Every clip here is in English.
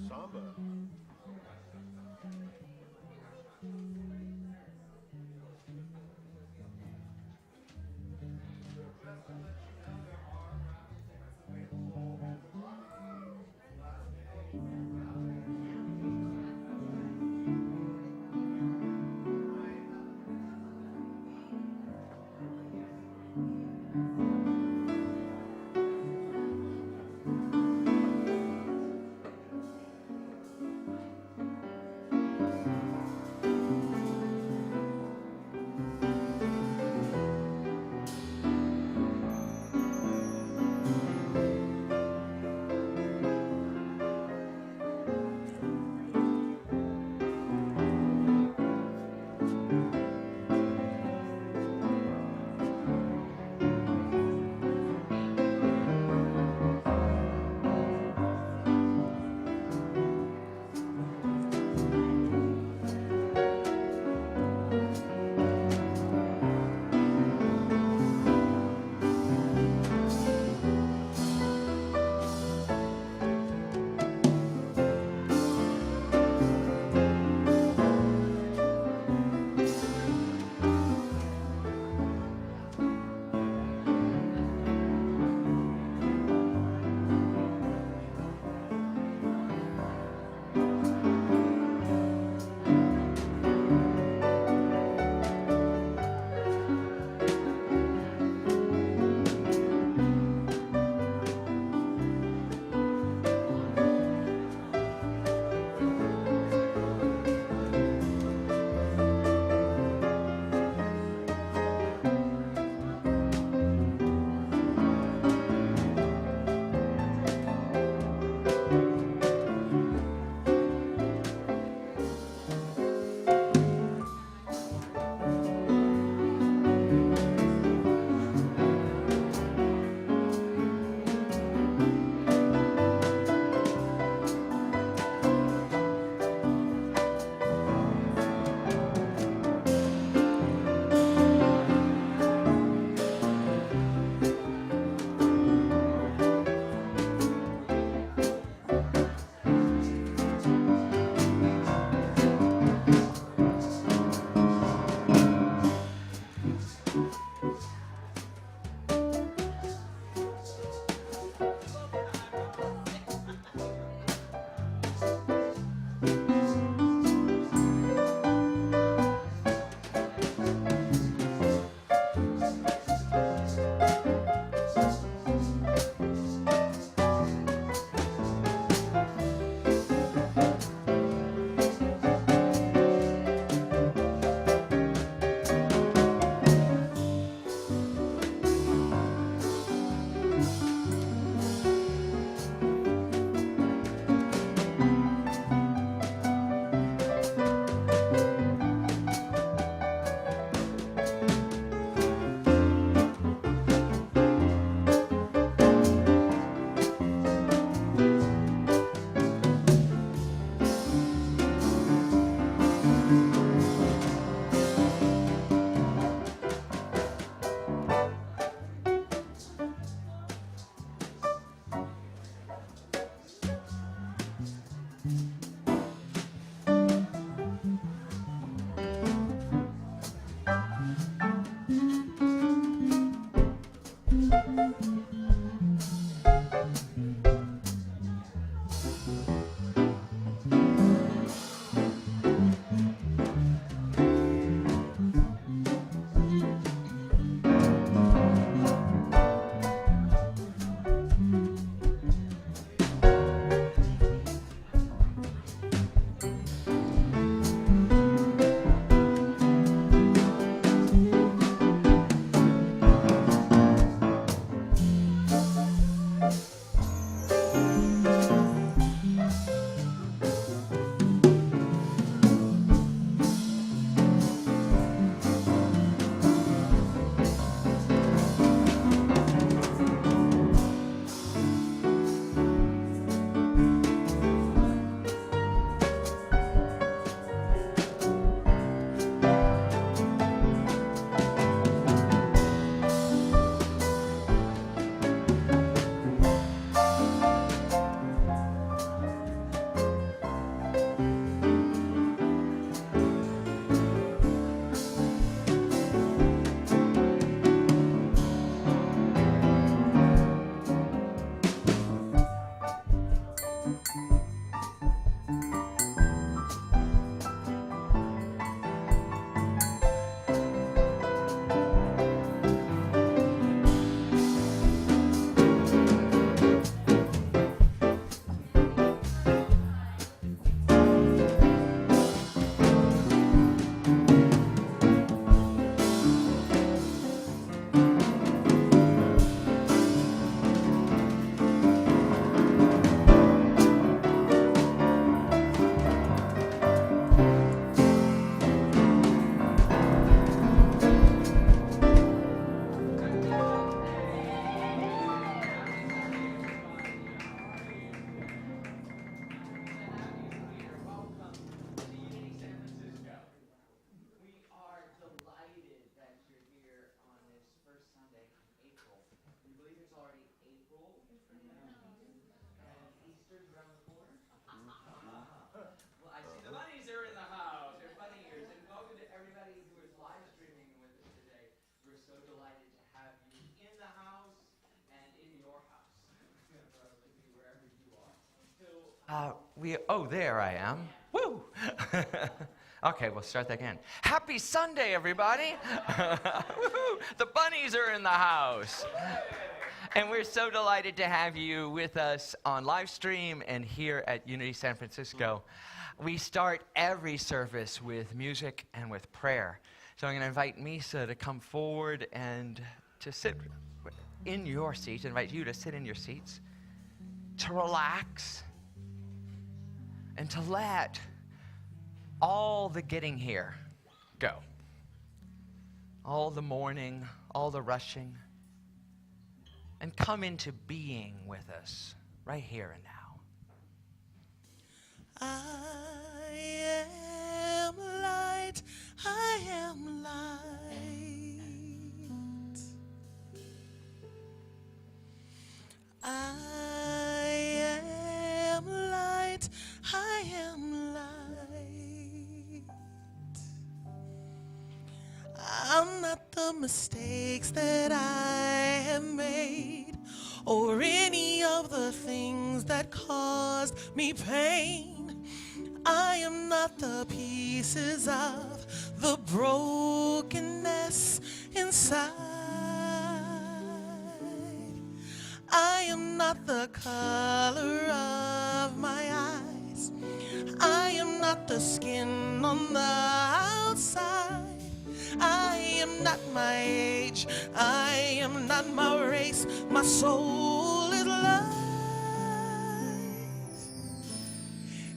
Samba. There I am. Woo! Okay, we'll start that again. Happy Sunday, everybody! Woo-hoo! The bunnies are in the house. And we're so delighted to have you with us on live stream and here at Unity San Francisco. We start every service with music and with prayer. So I'm going to invite Misa to come forward and to sit in your seats, invite you to sit in your seats, to relax, and to let all the getting here go. All the mourning, all the rushing, and come into being with us right here and now. I am light, I am light. I am light, I am light. I'm not the mistakes that I have made, or any of the things that caused me pain. I am not the pieces of the brokenness inside. I am not the color of my eyes. I am not the skin on the outside. I am not my age. I am not my race. My soul is light.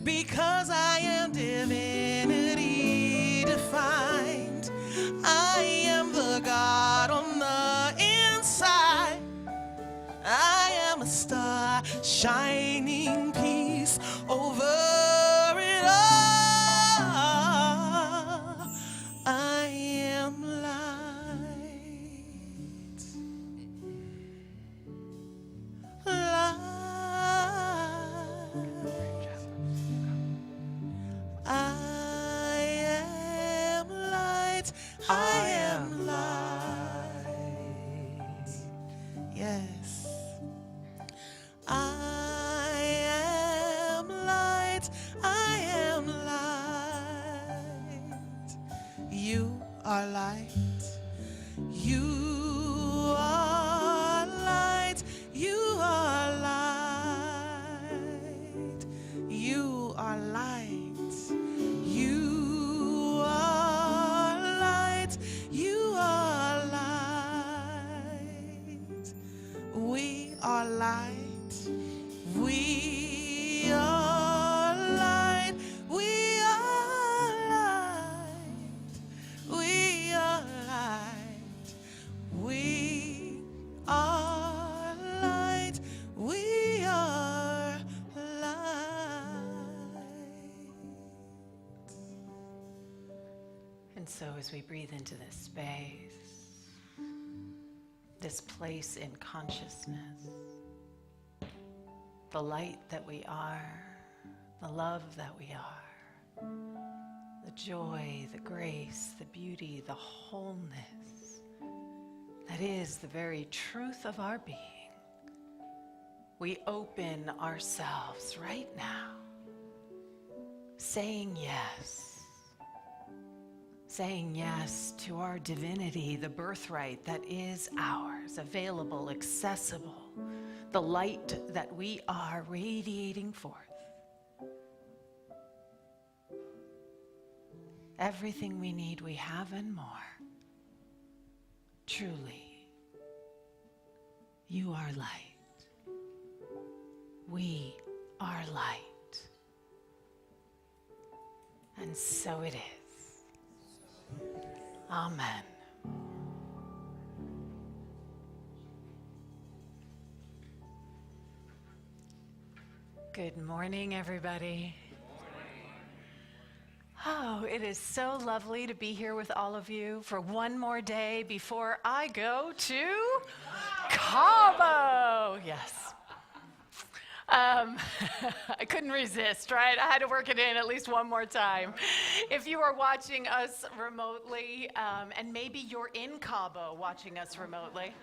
Because I am divinity defined. I am the God on the inside. I am a star, shining peace over it all. I am light. Light. I am light. I am light. Yes. I am light. I am light. You are light. You are light. You are light. You are light. You are light. You are light. We are light. We are light. We are light. We are light. We are light. We are light. And so as we breathe into this space, this place in consciousness, the light that we are, the love that we are, the joy, the grace, the beauty, the wholeness that is the very truth of our being, we open ourselves right now, saying yes to our divinity, the birthright that is ours, available, accessible, the light that we are radiating forth. Everything we need, we have and more. Truly, you are light. We are light. And so it is. Amen. Good morning, everybody. Oh, it is so lovely to be here with all of you for one more day before I go to Cabo. Yes. I couldn't resist, right? I had to work it in at least one more time. If you are watching us remotely, and maybe you're in Cabo watching us remotely,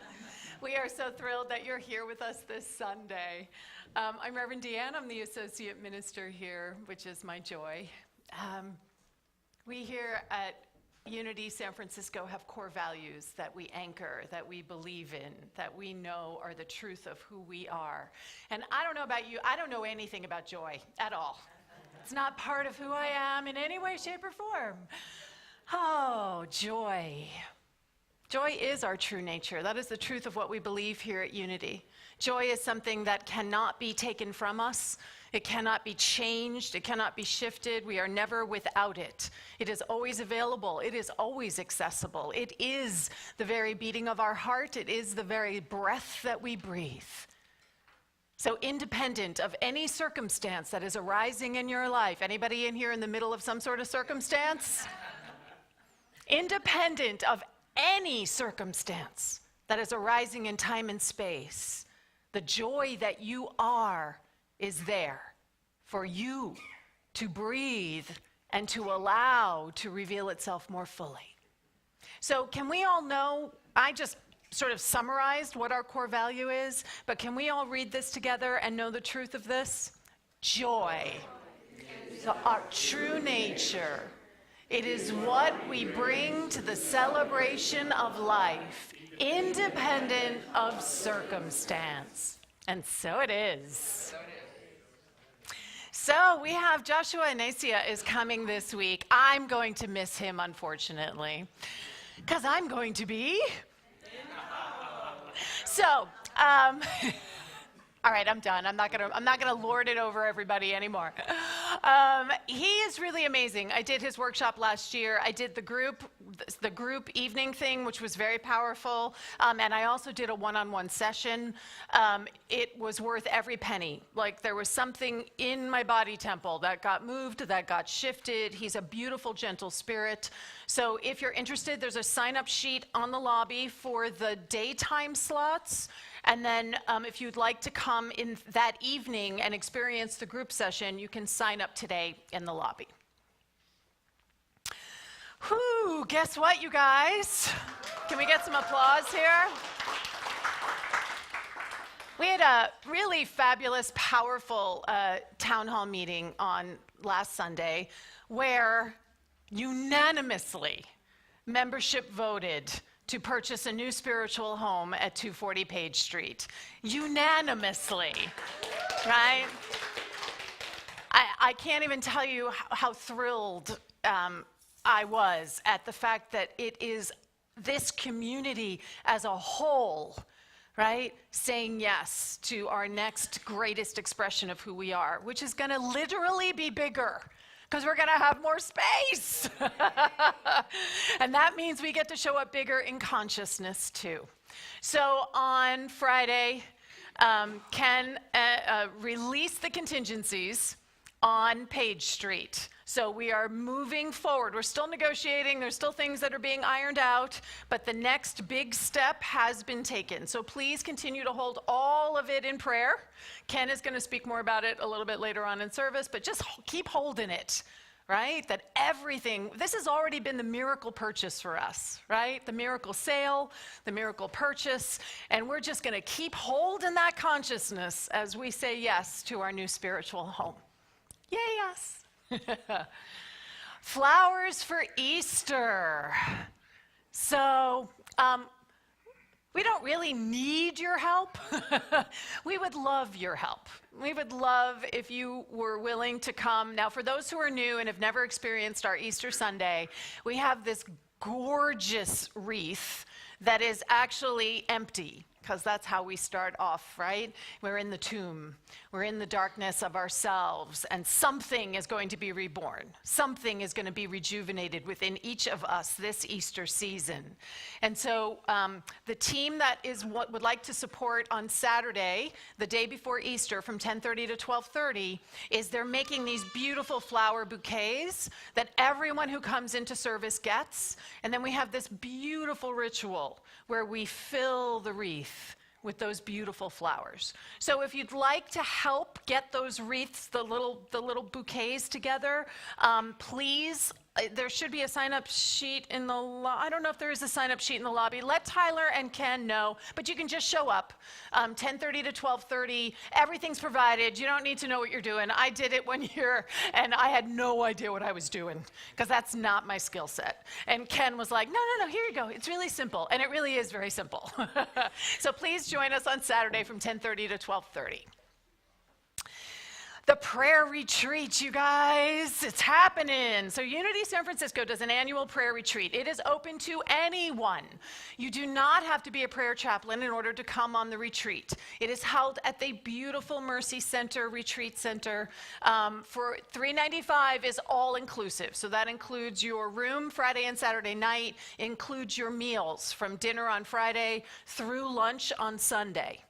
We are so thrilled that you're here with us this Sunday. I'm Reverend Deanne. I'm the associate minister here, which is my joy. We here at Unity San Francisco have core values that we anchor, that we believe in, that we know are the truth of who we are. And I don't know about you, I don't know anything about joy at all. It's not part of who I am in any way, shape, or form. Oh, joy. Joy is our true nature. That is the truth of what we believe here at Unity. Joy is something that cannot be taken from us. It cannot be changed. It cannot be shifted. We are never without it. It is always available. It is always accessible. It is the very beating of our heart. It is the very breath that we breathe. So independent of any circumstance that is arising in your life, anybody in here in the middle of some sort of circumstance? Independent of any circumstance that is arising in time and space, the joy that you are is there for you to breathe and to allow to reveal itself more fully. So can we all know, I just sort of summarized what our core value is, but can we all read this together and know the truth of this? Joy. So our true nature. It is what we bring to the celebration of life, independent of circumstance. And so it is. So we have Joshua Anasia is coming this week. I'm going to miss him, unfortunately, because I'm going to be. So, all right, I'm done. I'm not gonna lord it over everybody anymore. He is really amazing. I did his workshop last year. I did the group evening thing, which was very powerful. And I also did a one-on-one session. It was worth every penny. Like, there was something in my body temple that got moved, that got shifted. He's a beautiful, gentle spirit. So if you're interested, there's a sign-up sheet on the lobby for the daytime slots. And then if you'd like to come in that evening and experience the group session, you can sign up today in the lobby. Whew, guess what, you guys? Can we get some applause here? We had a really fabulous, powerful town hall meeting on last Sunday where unanimously membership voted to purchase a new spiritual home at 240 Page Street. Unanimously, right? I can't even tell you how thrilled I was at the fact that it is this community as a whole, right, saying yes to our next greatest expression of who we are, which is going to literally be bigger, because we're going to have more space. And that means we get to show up bigger in consciousness, too. So on Friday, Ken released the contingencies on Page Street. So we are moving forward. We're still negotiating. There's still things that are being ironed out, but the next big step has been taken. So please continue to hold all of it in prayer. Ken is going to speak more about it a little bit later on in service, but just keep holding it, right? That everything, this has already been the miracle purchase for us, right? The miracle sale, the miracle purchase, and we're just going to keep holding that consciousness as we say yes to our new spiritual home. Yay, yes. Flowers for Easter. So we don't really need your help. We would love your help. We would love if you were willing to come. Now, for those who are new and have never experienced our Easter Sunday, we have this gorgeous wreath that is actually empty, because that's how we start off, right? We're in the tomb. We're in the darkness of ourselves, and something is going to be reborn. Something is going to be rejuvenated within each of us this Easter season. And so the team that is what would like to support on Saturday, the day before Easter, from 10:30 to 12:30, is they're making these beautiful flower bouquets that everyone who comes into service gets. And then we have this beautiful ritual where we fill the wreath with those beautiful flowers. So if you'd like to help get those wreaths, the little bouquets together, please there should be a sign-up sheet in the I don't know if there is a sign-up sheet in the lobby. Let Tyler and Ken know, but you can just show up. 10:30 to 12:30, everything's provided. You don't need to know what you're doing. I did it one year, and I had no idea what I was doing, because that's not my skill set. And Ken was like, no, here you go. It's really simple, and it really is very simple. So please join us on Saturday from 10:30 to 12:30. The prayer retreat, you guys, it's happening. So Unity San Francisco does an annual prayer retreat. It is open to anyone. You do not have to be a prayer chaplain in order to come on the retreat. It is held at the beautiful Mercy Center Retreat Center. For $395 is all inclusive. So that includes your room Friday and Saturday night, includes your meals from dinner on Friday through lunch on Sunday.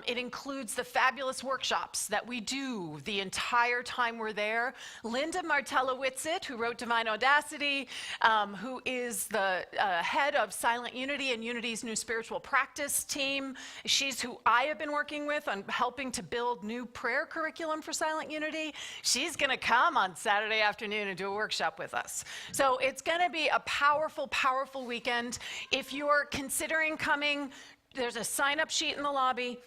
It includes the fabulous workshops that we do the entire time we're there. Linda Martella-Whitsitt, who wrote Divine Audacity, who is the head of Silent Unity and Unity's new spiritual practice team. She's who I have been working with on helping to build new prayer curriculum for Silent Unity. She's going to come on Saturday afternoon and do a workshop with us. So it's going to be a powerful, powerful weekend. If you're considering coming, there's a sign-up sheet in the lobby.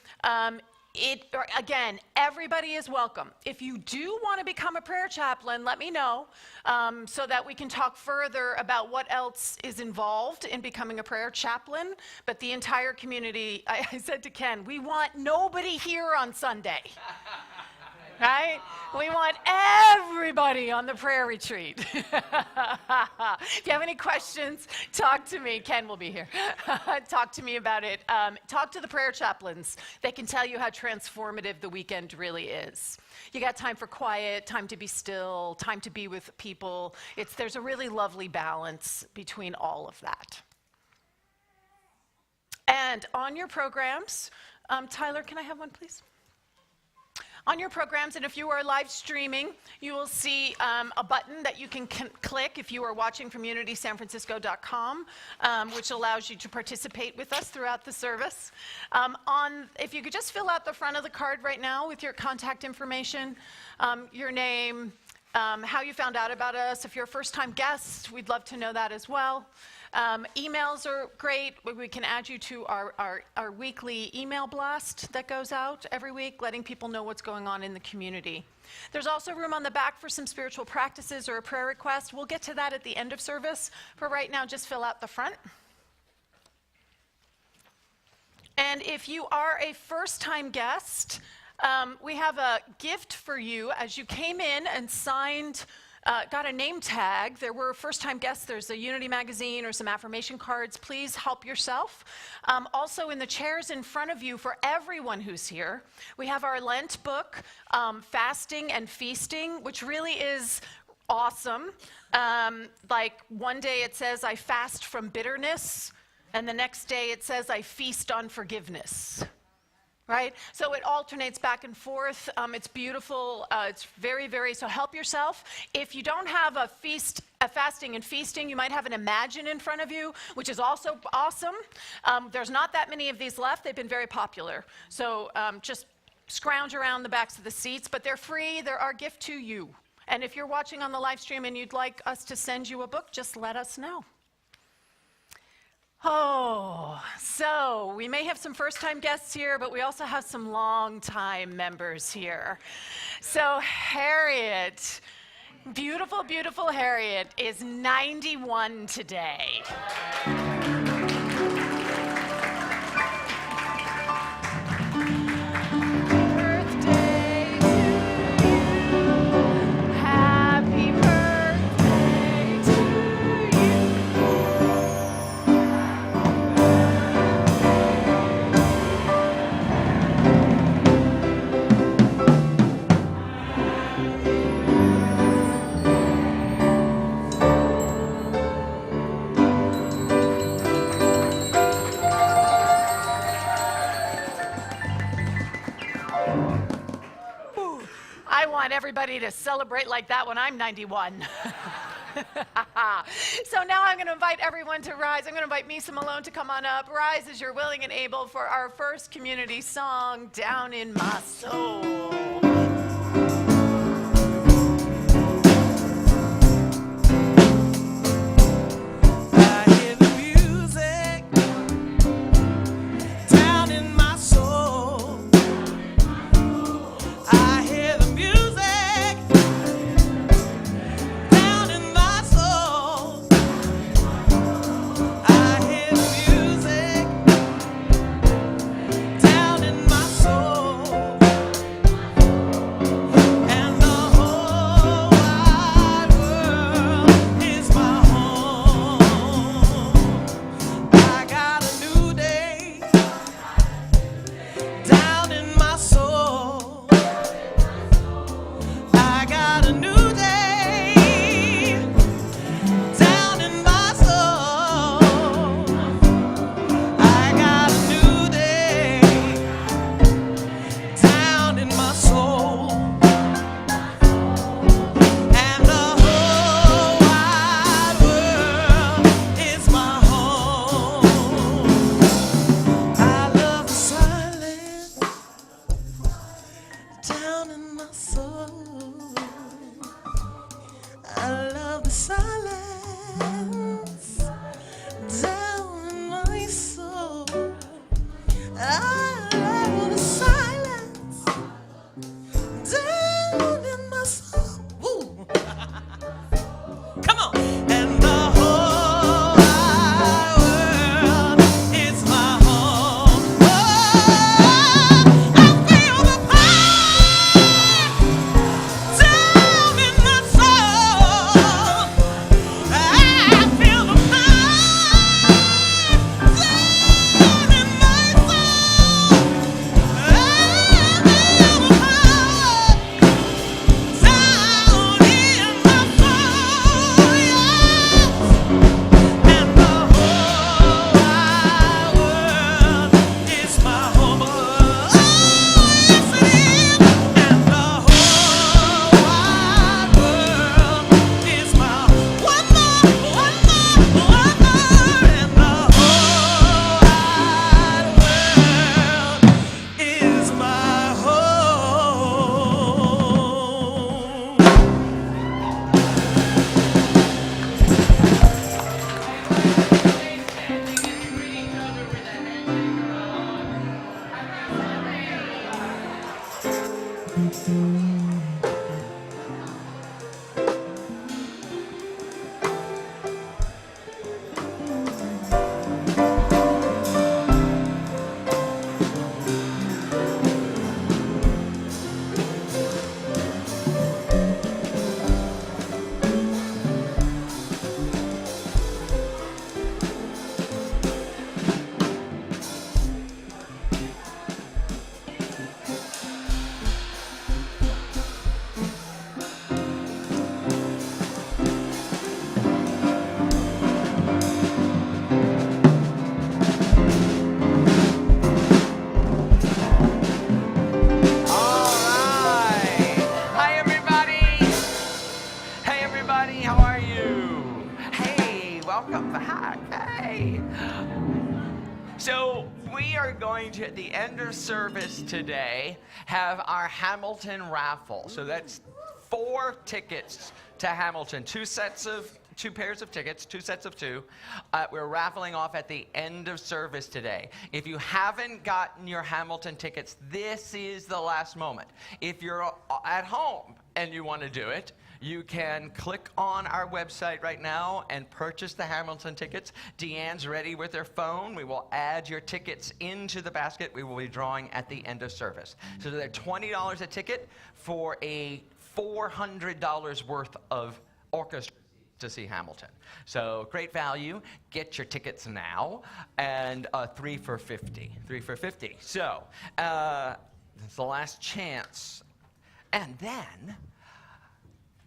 Again, everybody is welcome. If you do want to become a prayer chaplain, let me know so that we can talk further about what else is involved in becoming a prayer chaplain. But the entire community, I said to Ken, we want nobody here on Sunday. Right? We want everybody on the prayer retreat. If you have any questions, talk to me. Ken will be here. Talk to me about it. Talk to the prayer chaplains. They can tell you how transformative the weekend really is. You got time for quiet, time to be still, time to be with people. There's a really lovely balance between all of that. And on your programs, Tyler, can I have one, please? On your programs, and if you are live streaming, you will see a button that you can click if you are watching from unitysanfrancisco.com, which allows you to participate with us throughout the service. If you could just fill out the front of the card right now with your contact information, your name, how you found out about us. If you're a first-time guest, we'd love to know that as well. Emails are great. We can add you to our weekly email blast that goes out every week, letting people know what's going on in the community. There's also room on the back for some spiritual practices or a prayer request. We'll get to that at the end of service. For right now, just fill out the front. And if you are a first-time guest, we have a gift for you as you came in and signed got a name tag. There were first-time guests. There's a Unity magazine or some affirmation cards. Please help yourself. Also in the chairs in front of you for everyone who's here, we have our Lent book, Fasting and Feasting, which really is awesome. Like one day it says, I fast from bitterness, and the next day it says, I feast on forgiveness. Right? So it alternates back and forth. It's beautiful. It's very, very, so help yourself. If you don't have a fasting and feasting, you might have an Imagine in front of you, which is also awesome. There's not that many of these left. They've been very popular. So just scrounge around the backs of the seats, but they're free. They're our gift to you. And if you're watching on the live stream and you'd like us to send you a book, just let us know. Oh, so we may have some first-time guests here, but we also have some long-time members here. So Harriet, beautiful, beautiful Harriet, is 91 today. Everybody to celebrate like that when I'm 91. So now I'm going to invite everyone to rise. I'm going to invite Misa Malone to come on up. Rise as you're willing and able for our first community song, Down in My Soul. the silence down in my soul. I love the silence down in my soul. Woo. Come on. And the whole wide world is my home. Oh, I feel the power down in my soul. I feel the power down in my soul. I feel the power down in my soul. Yeah. And the whole wide world is my home. Oh, yes it is. And the whole wide world is my one more. And the whole wide world is my home. All right. Hi, everybody. Hey, everybody. How are you? Hey, welcome back. Hey. So we are going to, at the end of service today, have our Hamilton raffle. So that's 4 tickets to Hamilton, 2 pairs of tickets, 2 sets of 2. We're raffling off at the end of service today. If you haven't gotten your Hamilton tickets, this is the last moment. If you're at home and you want to do it, you can click on our website right now and purchase the Hamilton tickets. Deanne's ready with her phone. We will add your tickets into the basket. We will be drawing at the end of service. So they're $20 a ticket for a $400 worth of orchestra to see Hamilton. So great value. Get your tickets now. And 3 for $50. 3 for $50. So it's the last chance. And then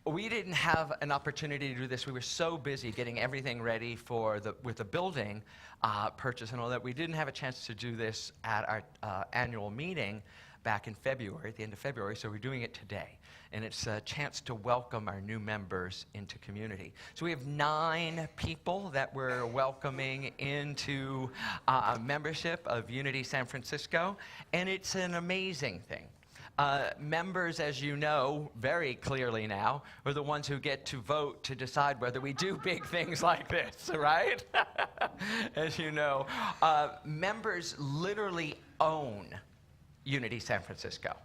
we didn't have an opportunity to do this. We were so busy getting everything ready for with the building purchase and all that. We didn't have a chance to do this at our annual meeting back in February, at the end of February, so we're doing it today. And it's a chance to welcome our new members into community. So we have 9 people that we're welcoming into membership of Unity San Francisco, and it's an amazing thing. Members, as you know very clearly now, are the ones who get to vote to decide whether we do big things like this, right? As you know, members literally own Unity San Francisco.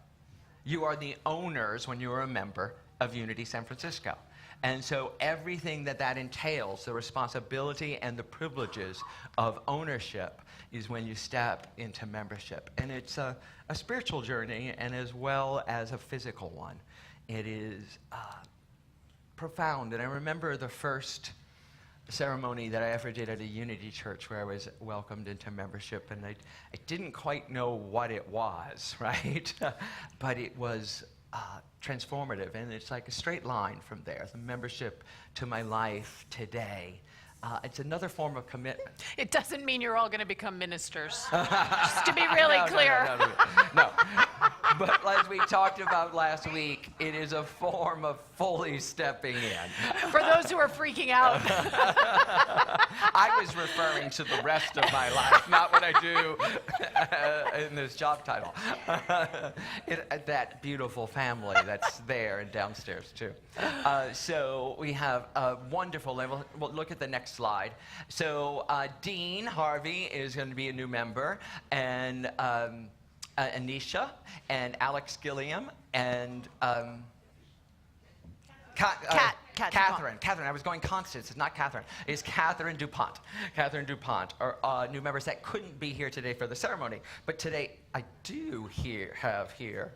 You are the owners when you are a member of Unity San Francisco. And so everything that entails, the responsibility and the privileges of ownership, is when you step into membership. And it's a spiritual journey and as well as a physical one. It is profound. And I remember the first ceremony that I ever did at a Unity church where I was welcomed into membership, and I didn't quite know what it was, right? But it was transformative, and it's like a straight line from there. The membership to my life today. It's another form of commitment. It doesn't mean you're all going to become ministers. Just to be really clear. No. But as we talked about last week, it is a form of fully stepping in. For those who are freaking out. I was referring to the rest of my life, not what I do in this job title. That beautiful family that's there and downstairs, too. So we have a wonderful level. Well, look at the next slide. So Dean Harvey is going to be a new member, and Anisha and Alex Gilliam and Catherine. I was going Constance. It's not Catherine. It's Catherine DuPont. Catherine DuPont are new members that couldn't be here today for the ceremony. But today I do have here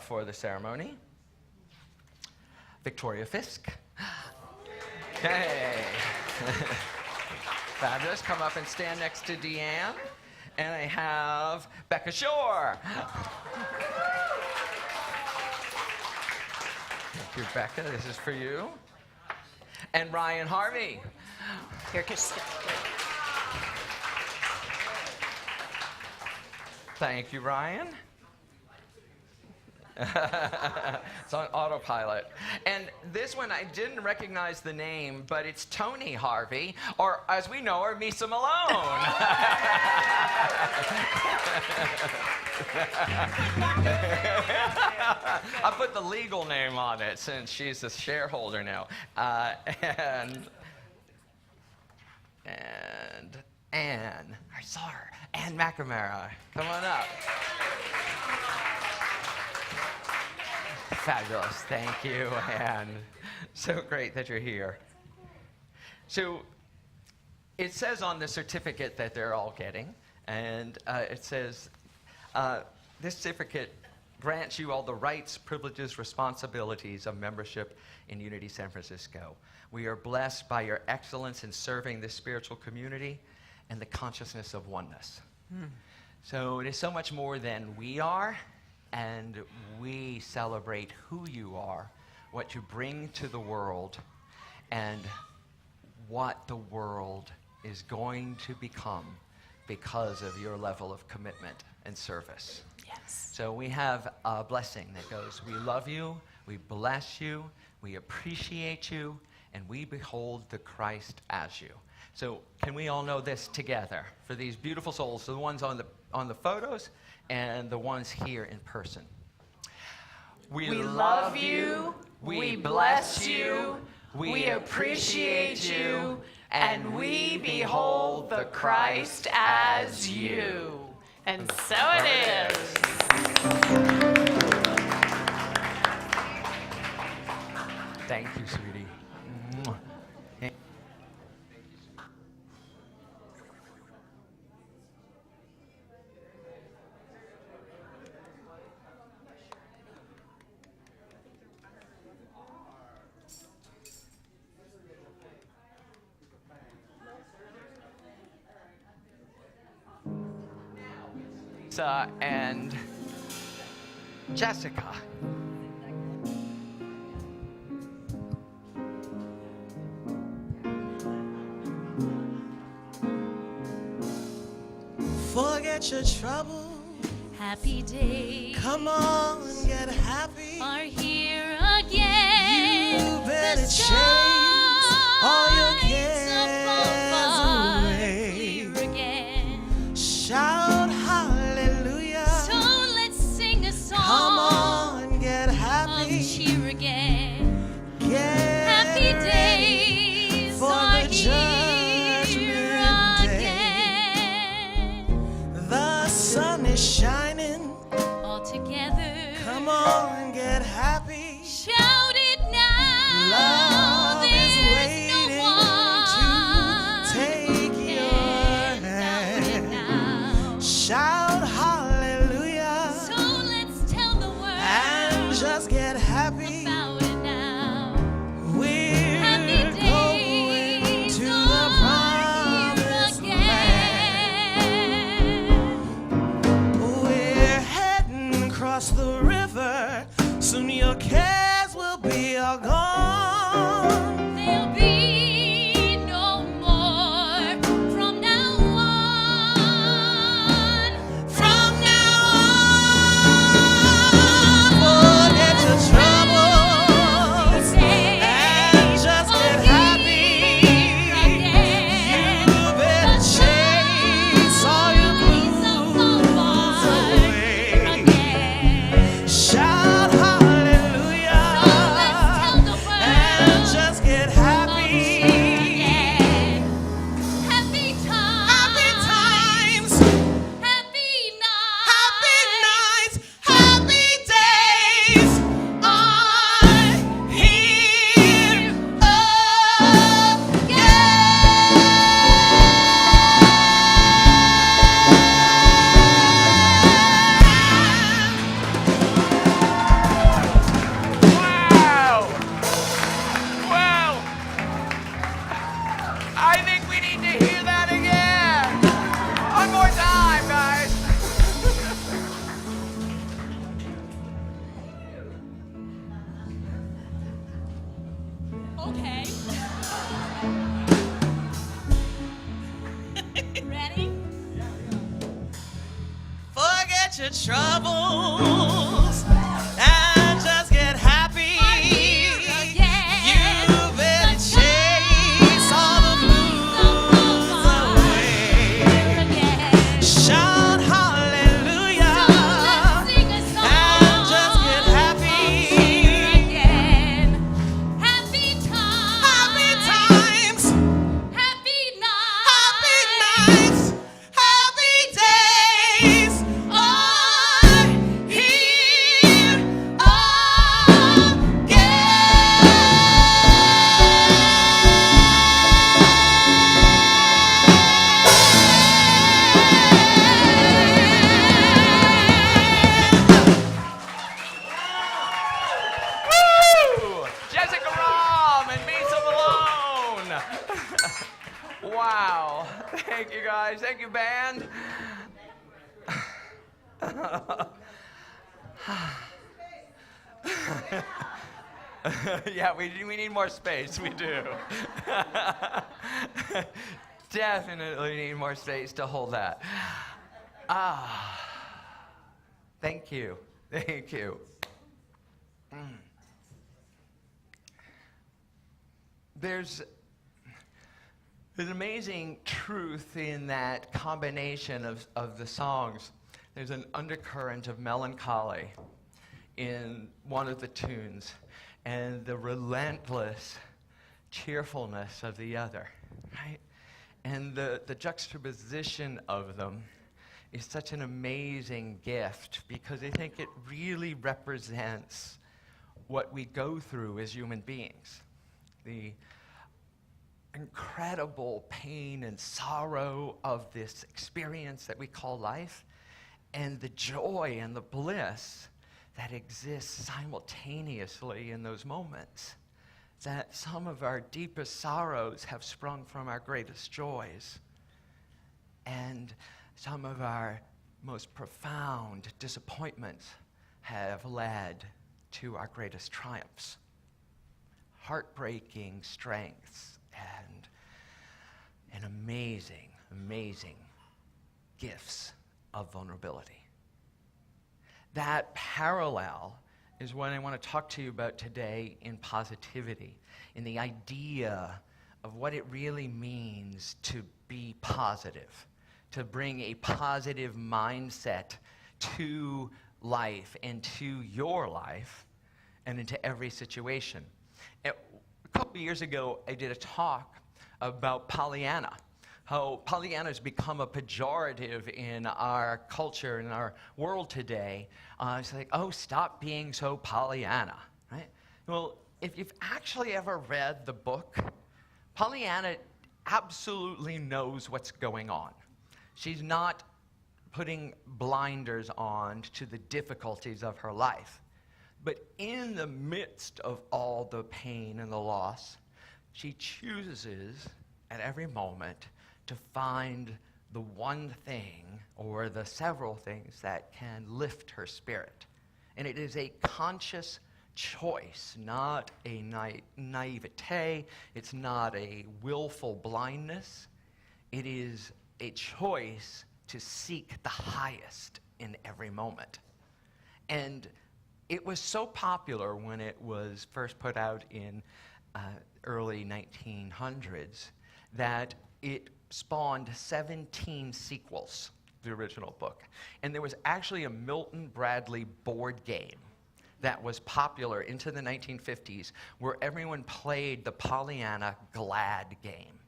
for the ceremony Victoria Fisk. Hey. Fabulous. Come up and stand next to Deanne. And I have Becca Shore. Thank you, Becca. This is for you. And Ryan Harvey. Here, step. Thank you, Ryan. It's on autopilot. And this one, I didn't recognize the name, but it's Tony Harvey, or as we know her, Misa Malone. I put the legal name on it since she's a shareholder now. And Anne, I saw her. Anne McNamara, come on up. Fabulous. Thank you, Anne. So great that you're here. So it says on the certificate that they're all getting, and it says, this certificate grants you all the rights, privileges, responsibilities of membership in Unity San Francisco. We are blessed by your excellence in serving this spiritual community and the consciousness of oneness. So it is so much more than we are, and we celebrate who you are, what you bring to the world, and what the world is going to become because of your level of commitment and service. Yes. So we have a blessing that goes, we love you, we bless you, we appreciate you, and we behold the Christ as you. So can we all know this together for these beautiful souls, the ones on the photos and the ones here in person? We love you, we bless you, we appreciate you, and we behold the Christ as you. And so it is. Thank you, sweetie. Mwah. Lisa and Jessica. Forget your trouble. Happy days Come on and get happy. are here again. You better The chase all your skies above are cares away. clear again. Shout hallelujah. So let's sing a song Come on, get of happy. cheer again. Get Happy ready days for are the here judgment day. again. The sun is shining. All together, Come on, get happy. shout it now. Love is There's waiting no one to take your can doubt it hand. now. Shout hallelujah So let's tell the world and just get happy. about it now. We're Happy going days to the are promised here land. again. We're heading across the river. Soon your cares will be all gone. There'll be no more from now on. From now on, forget your troubles These days and just are get here happy. again. You your troubles and just get happy. You better chase all the blues away. Shout hallelujah and just get happy. Happy times. Happy times, Happy happy nights. nights, happy days are here Woo! Jessica Rahm and Misa Malone. Wow. Thank you guys. Thank you, band. Yeah, we need more space. We do. Definitely need more space to hold that. Thank you. Thank you. There's an amazing truth in that combination of the songs. There's an undercurrent of melancholy in one of the tunes and the relentless cheerfulness of the other, right? And the juxtaposition of them is such an amazing gift because I think it really represents what we go through as human beings. The incredible pain and sorrow of this experience that we call life, and the joy and the bliss that exists simultaneously in those moments. That some of our deepest sorrows have sprung from our greatest joys, and some of our most profound disappointments have led to our greatest triumphs. Heartbreaking strengths and amazing, amazing gifts of vulnerability. That parallel is what I want to talk to you about today in positivity, in the idea of what it really means to be positive, to bring a positive mindset to life and to your life and into every situation. A couple of years ago, I did a talk about Pollyanna, how Pollyanna has become a pejorative in our culture, in our world today. It's like, oh, stop being so Pollyanna, right? Well, if you've actually ever read the book, Pollyanna absolutely knows what's going on. She's not putting blinders on to the difficulties of her life. But in the midst of all the pain and the loss, she chooses at every moment to find the one thing or the several things that can lift her spirit. And it is a conscious choice, not a naivete. It's not a willful blindness. It is a choice to seek the highest in every moment. And it was so popular when it was first put out in early 1900s that it spawned 17 sequels, the original book. And there was actually a Milton Bradley board game that was popular into the 1950s where everyone played the Pollyanna Glad game.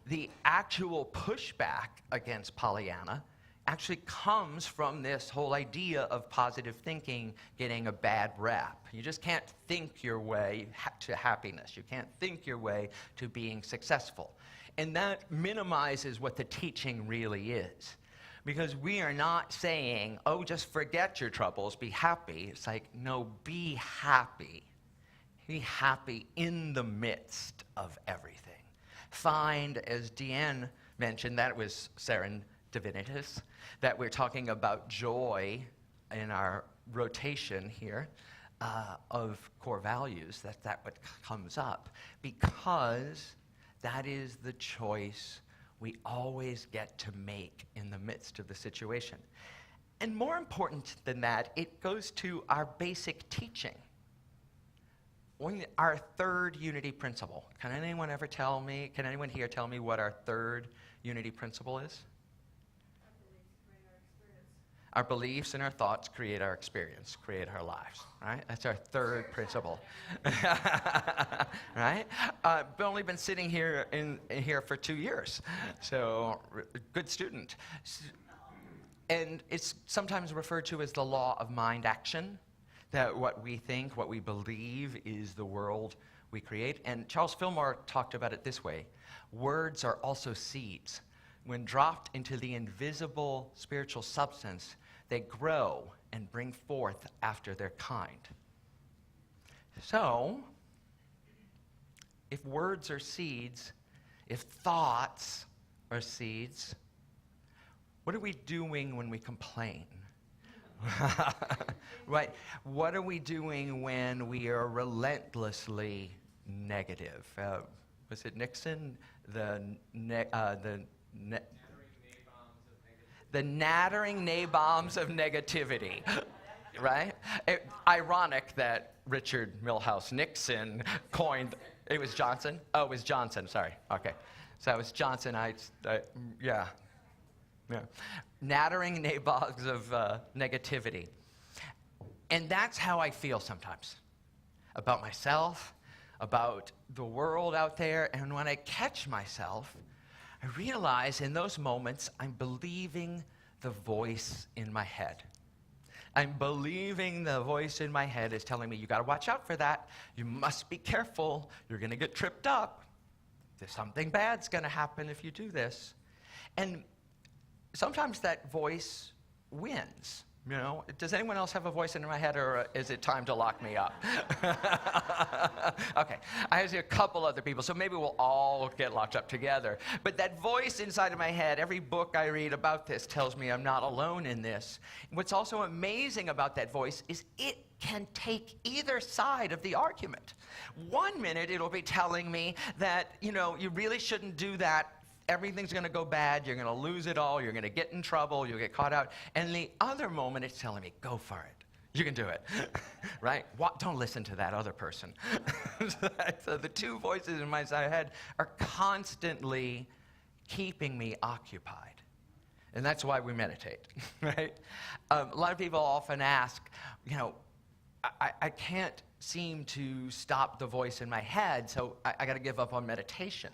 The actual pushback against Pollyanna actually comes from this whole idea of positive thinking getting a bad rap. You just can't think your way to happiness. You can't think your way to being successful. And that minimizes what the teaching really is. Because we are not saying, oh, just forget your troubles, be happy. It's like, no, be happy. Be happy in the midst of everything. Find, as Deanne mentioned, that was serendipitous, that we're talking about joy in our rotation here of core values, that what comes up, because that is the choice we always get to make in the midst of the situation. And more important than that, it goes to our basic teaching. Our third unity principle. Can anyone here tell me what our third unity principle is? Our beliefs and our thoughts create our experience, create our lives, right? That's our third principle, right? I've only been sitting here in here for 2 years, so good student. And it's sometimes referred to as the law of mind action, that what we think, what we believe is the world we create. And Charles Fillmore talked about it this way: words are also seeds. When dropped into the invisible spiritual substance, they grow and bring forth after their kind. So, if words are seeds, if thoughts are seeds, what are we doing when we complain? Right? What are we doing when we are relentlessly negative? Was it Nixon? The nattering nabombs of negativity, right? Ironic that Richard Milhouse Nixon coined, it was Johnson? Oh, it was Johnson, sorry, okay. So it was Johnson, yeah. Nattering nabombs of negativity. And that's how I feel sometimes about myself, about the world out there, and when I catch myself, I realize in those moments I'm believing the voice in my head. I'm believing the voice in my head is telling me, you got to watch out for that. You must be careful. You're going to get tripped up. There's something bad's going to happen if you do this. And sometimes that voice wins. You know, does anyone else have a voice in my head, or is it time to lock me up? Okay, I see a couple other people, so maybe we'll all get locked up together. But that voice inside of my head, every book I read about this tells me I'm not alone in this. What's also amazing about that voice is it can take either side of the argument. 1 minute it'll be telling me that, you know, you really shouldn't do that. Everything's going to go bad, you're going to lose it all, you're going to get in trouble, you'll get caught out. And the other moment, it's telling me, go for it. You can do it, right? Don't listen to that other person. So the two voices in my head are constantly keeping me occupied. And that's why we meditate, right? A lot of people often ask, you know, I can't seem to stop the voice in my head, so I got to give up on meditation.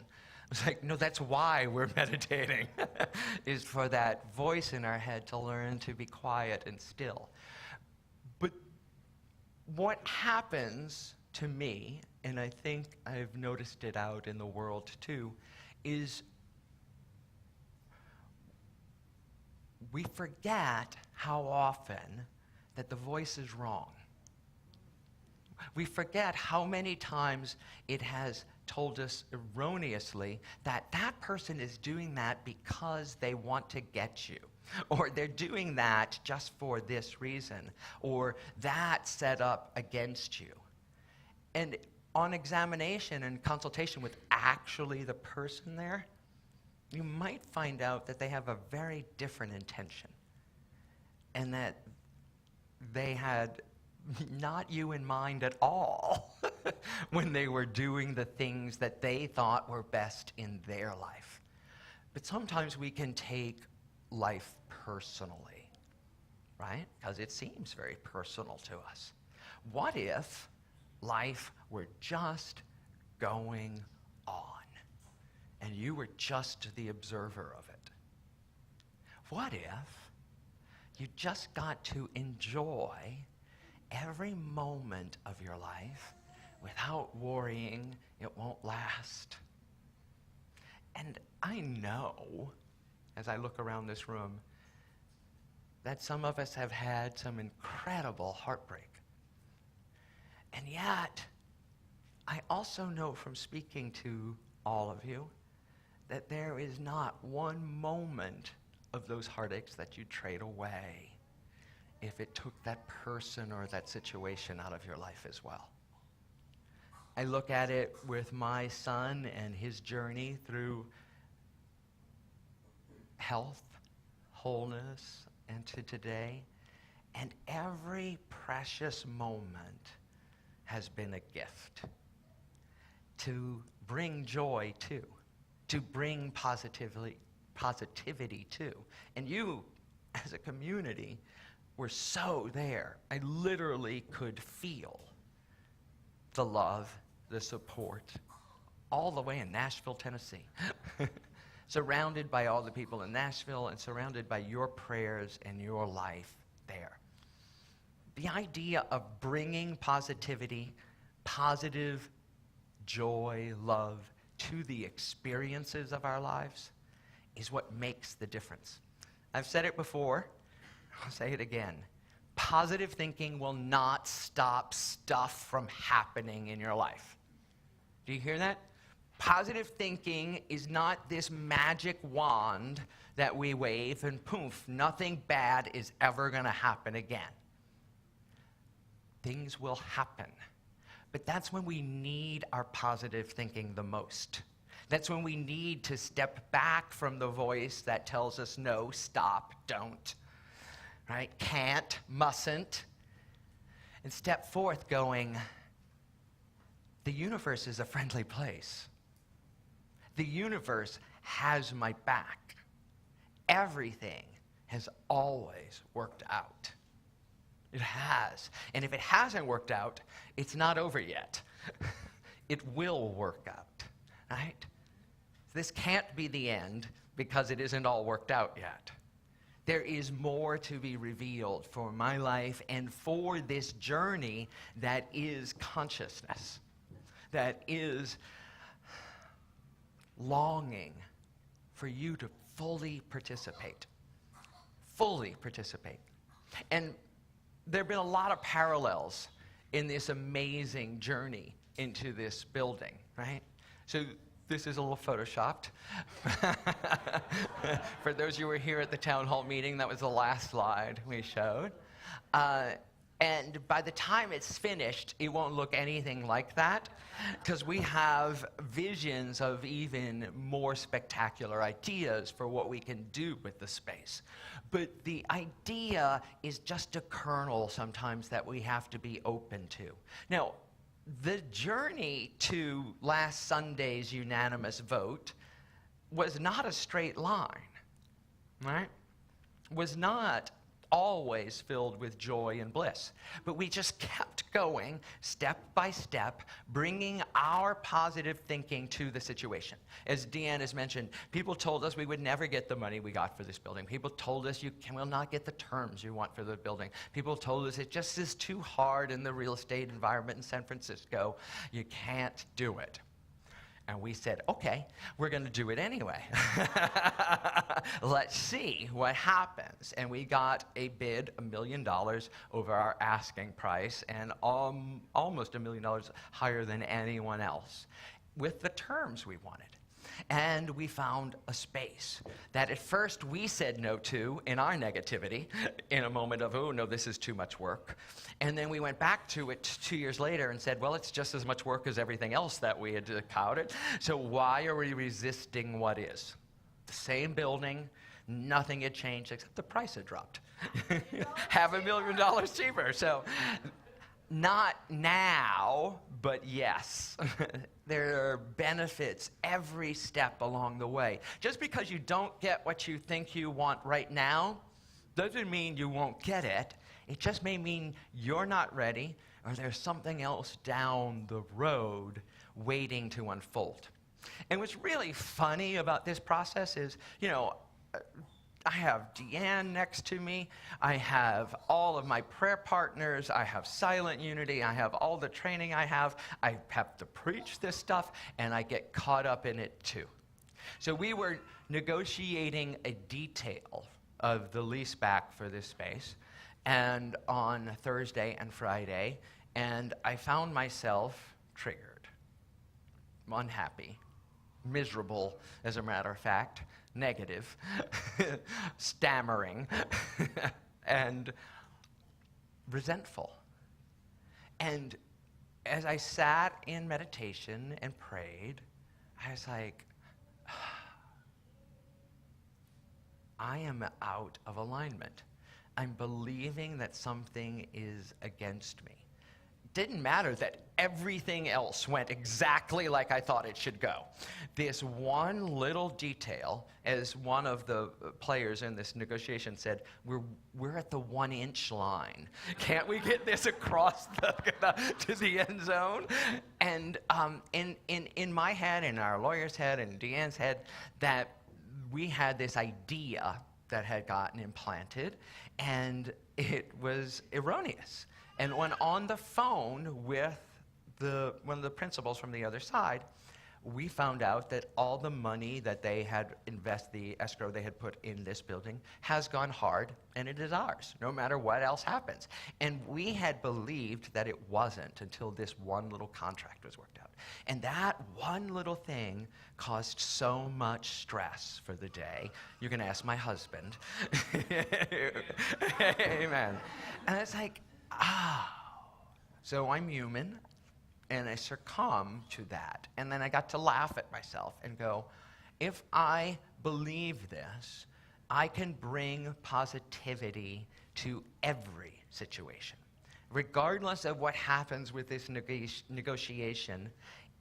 It's like, no, that's why we're meditating, is for that voice in our head to learn to be quiet and still. But what happens to me, and I think I've noticed it out in the world too, is we forget how often that the voice is wrong. We forget how many times it has told us erroneously that that person is doing that because they want to get you, or they're doing that just for this reason, or that set up against you. And on examination and consultation with actually the person there, you might find out that they have a very different intention, and that they had not you in mind at all when they were doing the things that they thought were best in their life. But sometimes we can take life personally, right? Because it seems very personal to us. What if life were just going on and you were just the observer of it? What if you just got to enjoy every moment of your life without worrying it won't last? And I know, as I look around this room, that some of us have had some incredible heartbreak. And yet, I also know from speaking to all of you that there is not one moment of those heartaches that you trade away if it took that person or that situation out of your life as well. I look at it with my son and his journey through health, wholeness, and to today, and every precious moment has been a gift to bring joy to bring positivity to. And you, as a community, were so there. I literally could feel the love, the support, all the way in Nashville, Tennessee. Surrounded by all the people in Nashville and surrounded by your prayers and your life there. The idea of bringing positivity, positive joy, love to the experiences of our lives is what makes the difference. I've said it before, I'll say it again. Positive thinking will not stop stuff from happening in your life. Do you hear that? Positive thinking is not this magic wand that we wave and poof, nothing bad is ever going to happen again. Things will happen. But that's when we need our positive thinking the most. That's when we need to step back from the voice that tells us no, stop, don't, right? Can't, mustn't, and step forth going, the universe is a friendly place. The universe has my back. Everything has always worked out. It has. And if it hasn't worked out, it's not over yet. It will work out, right? This can't be the end because it isn't all worked out yet. There is more to be revealed for my life and for this journey that is consciousness, that is longing for you to fully participate. Fully participate. And there have been a lot of parallels in this amazing journey into this building, right? So this is a little photoshopped. For those of you who were here at the town hall meeting, that was the last slide we showed. And by the time it's finished, it won't look anything like that, because we have visions of even more spectacular ideas for what we can do with the space. But the idea is just a kernel sometimes that we have to be open to. Now, the journey to last Sunday's unanimous vote was not a straight line, right? Was not always filled with joy and bliss. But we just kept going step by step, bringing our positive thinking to the situation. As Deanne has mentioned, people told us we would never get the money we got for this building. People told us you will not get the terms you want for the building. People told us it just is too hard in the real estate environment in San Francisco. You can't do it. And we said, okay, we're going to do it anyway. Let's see what happens. And we got a bid $1 million over our asking price and almost $1 million higher than anyone else with the terms we wanted. And we found a space that at first we said no to in our negativity, in a moment of, oh, no, this is too much work. And then we went back to it 2 years later and said, well, it's just as much work as everything else that we had touted. So why are we resisting what is? The same building, nothing had changed except the price had dropped. $500,000 cheaper. So not now, but yes. There are benefits every step along the way. Just because you don't get what you think you want right now doesn't mean you won't get it. It just may mean you're not ready or there's something else down the road waiting to unfold. And what's really funny about this process is, I have Deanne next to me. I have all of my prayer partners. I have Silent Unity. I have all the training I have. I have to preach this stuff, and I get caught up in it too. So we were negotiating a detail of the lease back for this space, and on Thursday and Friday, and I found myself triggered, unhappy, miserable, as a matter of fact, negative, stammering, and resentful. And as I sat in meditation and prayed, I was like, I am out of alignment. I'm believing that something is against me. Didn't matter that everything else went exactly like I thought it should go. This one little detail, as one of the players in this negotiation said, we're at the 1-inch line. Can't we get this across to the end zone? And in my head, in our lawyer's head, and Deanne's head, that we had this idea that had gotten implanted, and it was erroneous. And when on the phone with one of the principals from the other side, we found out that all the money that they had the escrow they had put in this building has gone hard, and it is ours, no matter what else happens. And we had believed that it wasn't until this one little contract was worked out. And that one little thing caused so much stress for the day. You can ask my husband. Amen. And it's like, so I'm human, and I succumb to that. And then I got to laugh at myself and go, if I believe this, I can bring positivity to every situation. Regardless of what happens with this negotiation,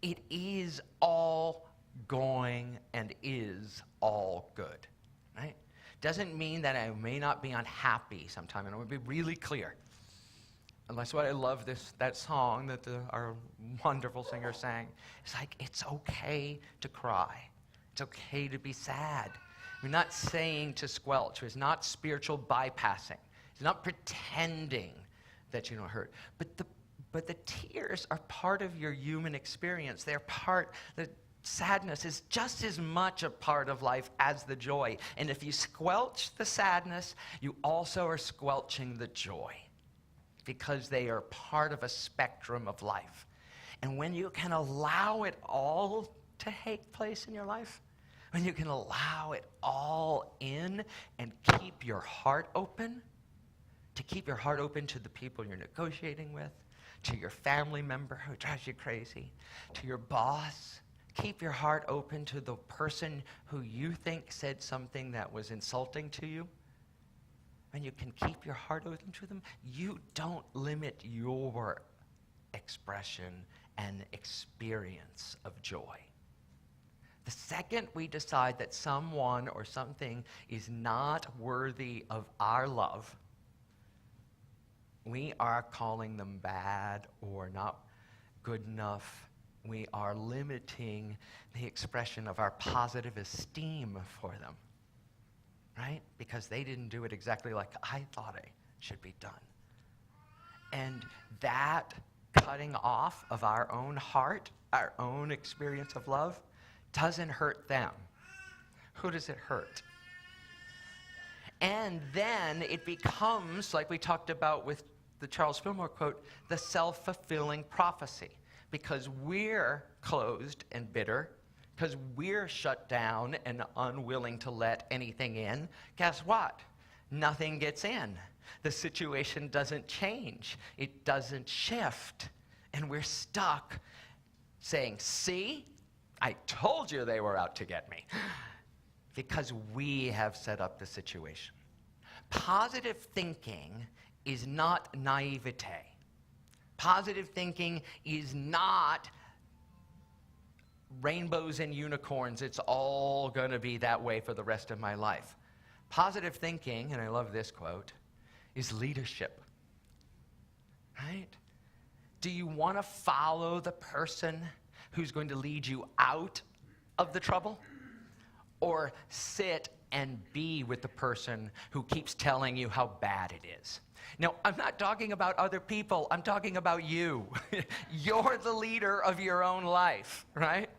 it is all going and is all good, right? Doesn't mean that I may not be unhappy sometime, and I want to be really clear. And that's why I love that song that our wonderful singer sang. It's like, it's okay to cry. It's okay to be sad. We're not saying to squelch. It's not spiritual bypassing. It's not pretending that you don't hurt. But the tears are part of your human experience. The sadness is just as much a part of life as the joy. And if you squelch the sadness, you also are squelching the joy, because they are part of a spectrum of life. And when you can allow it all to take place in your life, when you can allow it all in and keep your heart open, to keep your heart open to the people you're negotiating with, to your family member who drives you crazy, to your boss, keep your heart open to the person who you think said something that was insulting to you, and you can keep your heart open to them, you don't limit your expression and experience of joy. The second we decide that someone or something is not worthy of our love, we are calling them bad or not good enough. We are limiting the expression of our positive esteem for them. Right? Because they didn't do it exactly like I thought it should be done. And that cutting off of our own heart, our own experience of love, doesn't hurt them. Who does it hurt? And then it becomes, like we talked about with the Charles Fillmore quote, the self-fulfilling prophecy. Because we're closed and bitter, because we're shut down and unwilling to let anything in, guess what? Nothing gets in. The situation doesn't change. It doesn't shift. And we're stuck saying, see, I told you they were out to get me. Because we have set up the situation. Positive thinking is not naivete. Positive thinking is not rainbows and unicorns, it's all going to be that way for the rest of my life. Positive thinking, and I love this quote, is leadership. Right? Do you want to follow the person who's going to lead you out of the trouble? Or sit and be with the person who keeps telling you how bad it is? Now, I'm not talking about other people. I'm talking about you. You're the leader of your own life, right?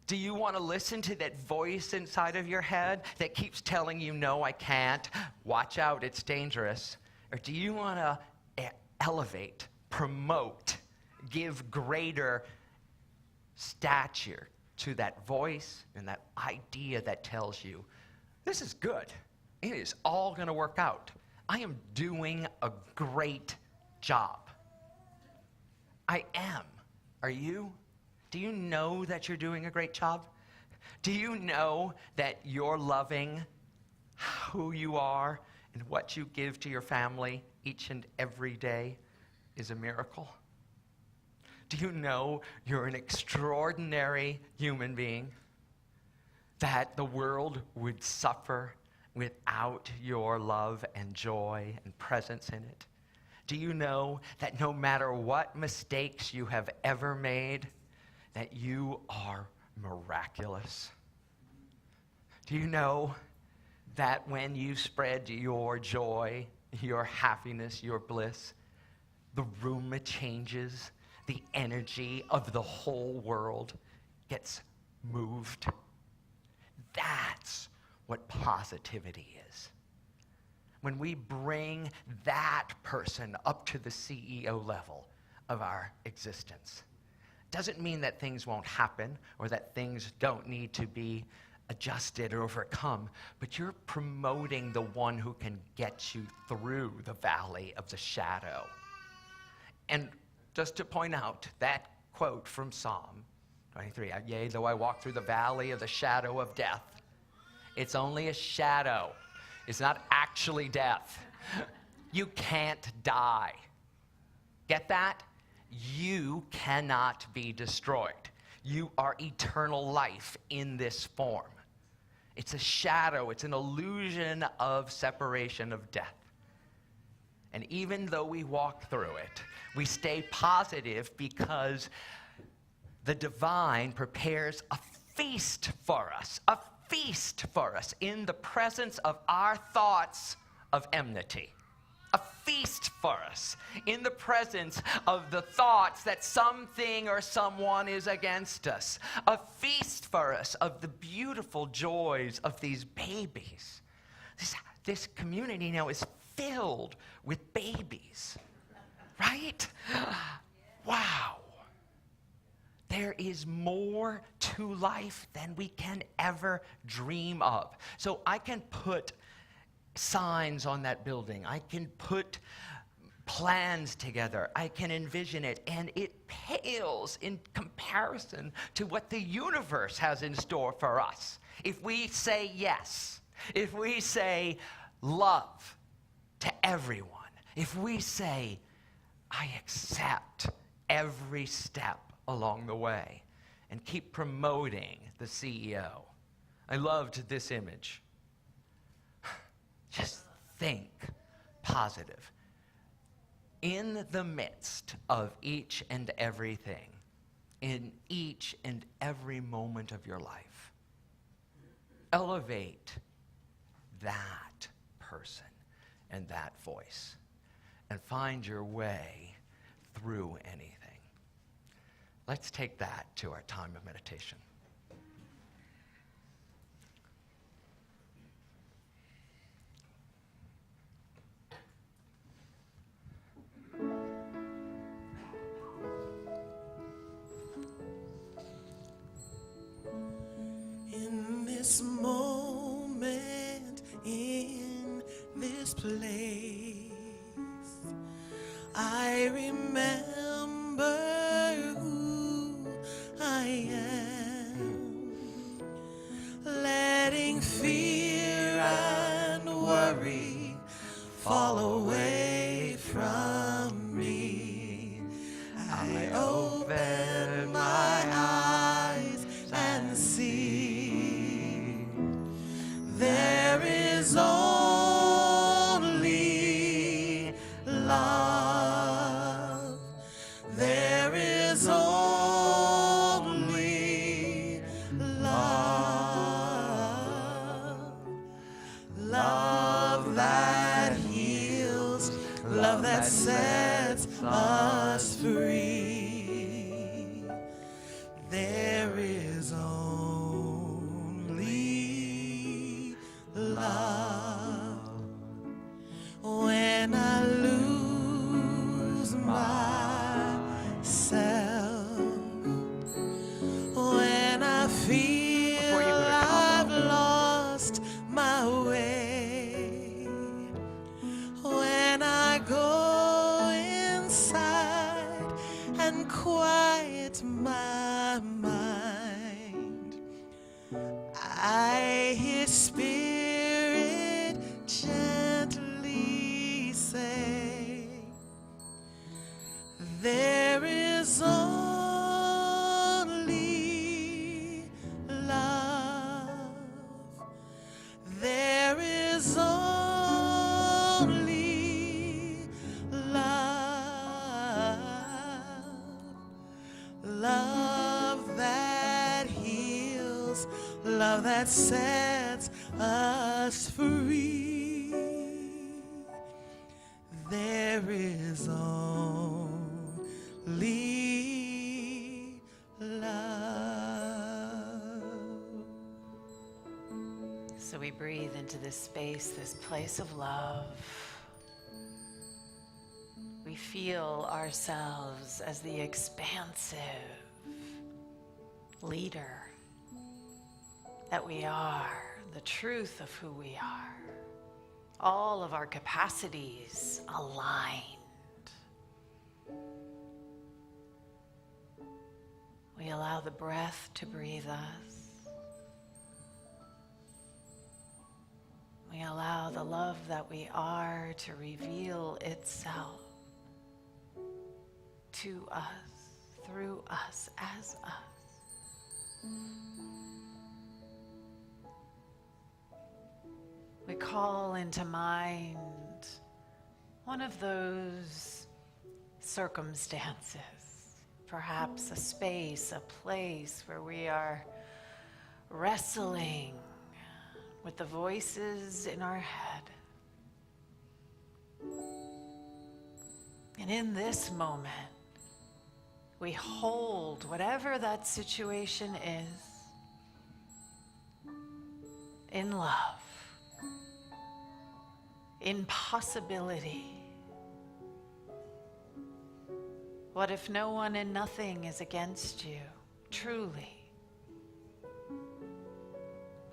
Do you want to listen to that voice inside of your head that keeps telling you, no, I can't, watch out, it's dangerous? Or do you want to elevate, promote, give greater stature to that voice and that idea that tells you, this is good. It is all going to work out. I am doing a great job. I am. Are you? Do you know that you're doing a great job? Do you know that you're loving who you are and what you give to your family each and every day is a miracle? Do you know you're an extraordinary human being? That the world would suffer without your love and joy and presence in it? Do you know that no matter what mistakes you have ever made, that you are miraculous? Do you know that when you spread your joy, your happiness, your bliss, the room changes, the energy of the whole world gets moved? That's what positivity is. When we bring that person up to the CEO level of our existence, doesn't mean that things won't happen or that things don't need to be adjusted or overcome, but you're promoting the one who can get you through the valley of the shadow. And just to point out that quote from Psalm 23, yea, though I walk through the valley of the shadow of death, it's only a shadow. It's not actually death. You can't die. Get that? You cannot be destroyed. You are eternal life in this form. It's a shadow. It's an illusion of separation, of death. And even though we walk through it, we stay positive because the divine prepares a feast for us, in the presence of our thoughts of enmity. A feast for us in the presence of the thoughts that something or someone is against us. A feast for us of the beautiful joys of these babies. This community now is filled with babies, right? Wow. There is more to life than we can ever dream of. So I can put signs on that building. I can put plans together. I can envision it, and it pales in comparison to what the universe has in store for us. If we say yes, if we say love to everyone, if we say, I accept every step along the way, and keep promoting the CEO. I loved this image. Just think positive. In the midst of each and everything, in each and every moment of your life, elevate that person and that voice and find your way through anything. Let's take that to our time of meditation. In this moment, in this place, I remember who I am, letting fear and worry fall away from me. I open my eyes and see there is only love. There is only love. Love that heals, love that sets us free. There is only love. When I lose myself, when I feel Before you go to I've combo. lost my way, when I go inside and quiet my mind, I hear Spirit gently There is only love. There is only love. Love that heals, love that sets us free. There is only love. So we breathe into this space, this place of love. We feel ourselves as the expansive leader that we are, the truth of who we are, all of our capacities aligned. We allow the breath to breathe us. We allow the love that we are to reveal itself to us, through us, as us. We call into mind one of those circumstances, perhaps a space, a place where we are wrestling with the voices in our head. And in this moment, we hold whatever that situation is in love, in possibility. What if no one and nothing is against you, truly?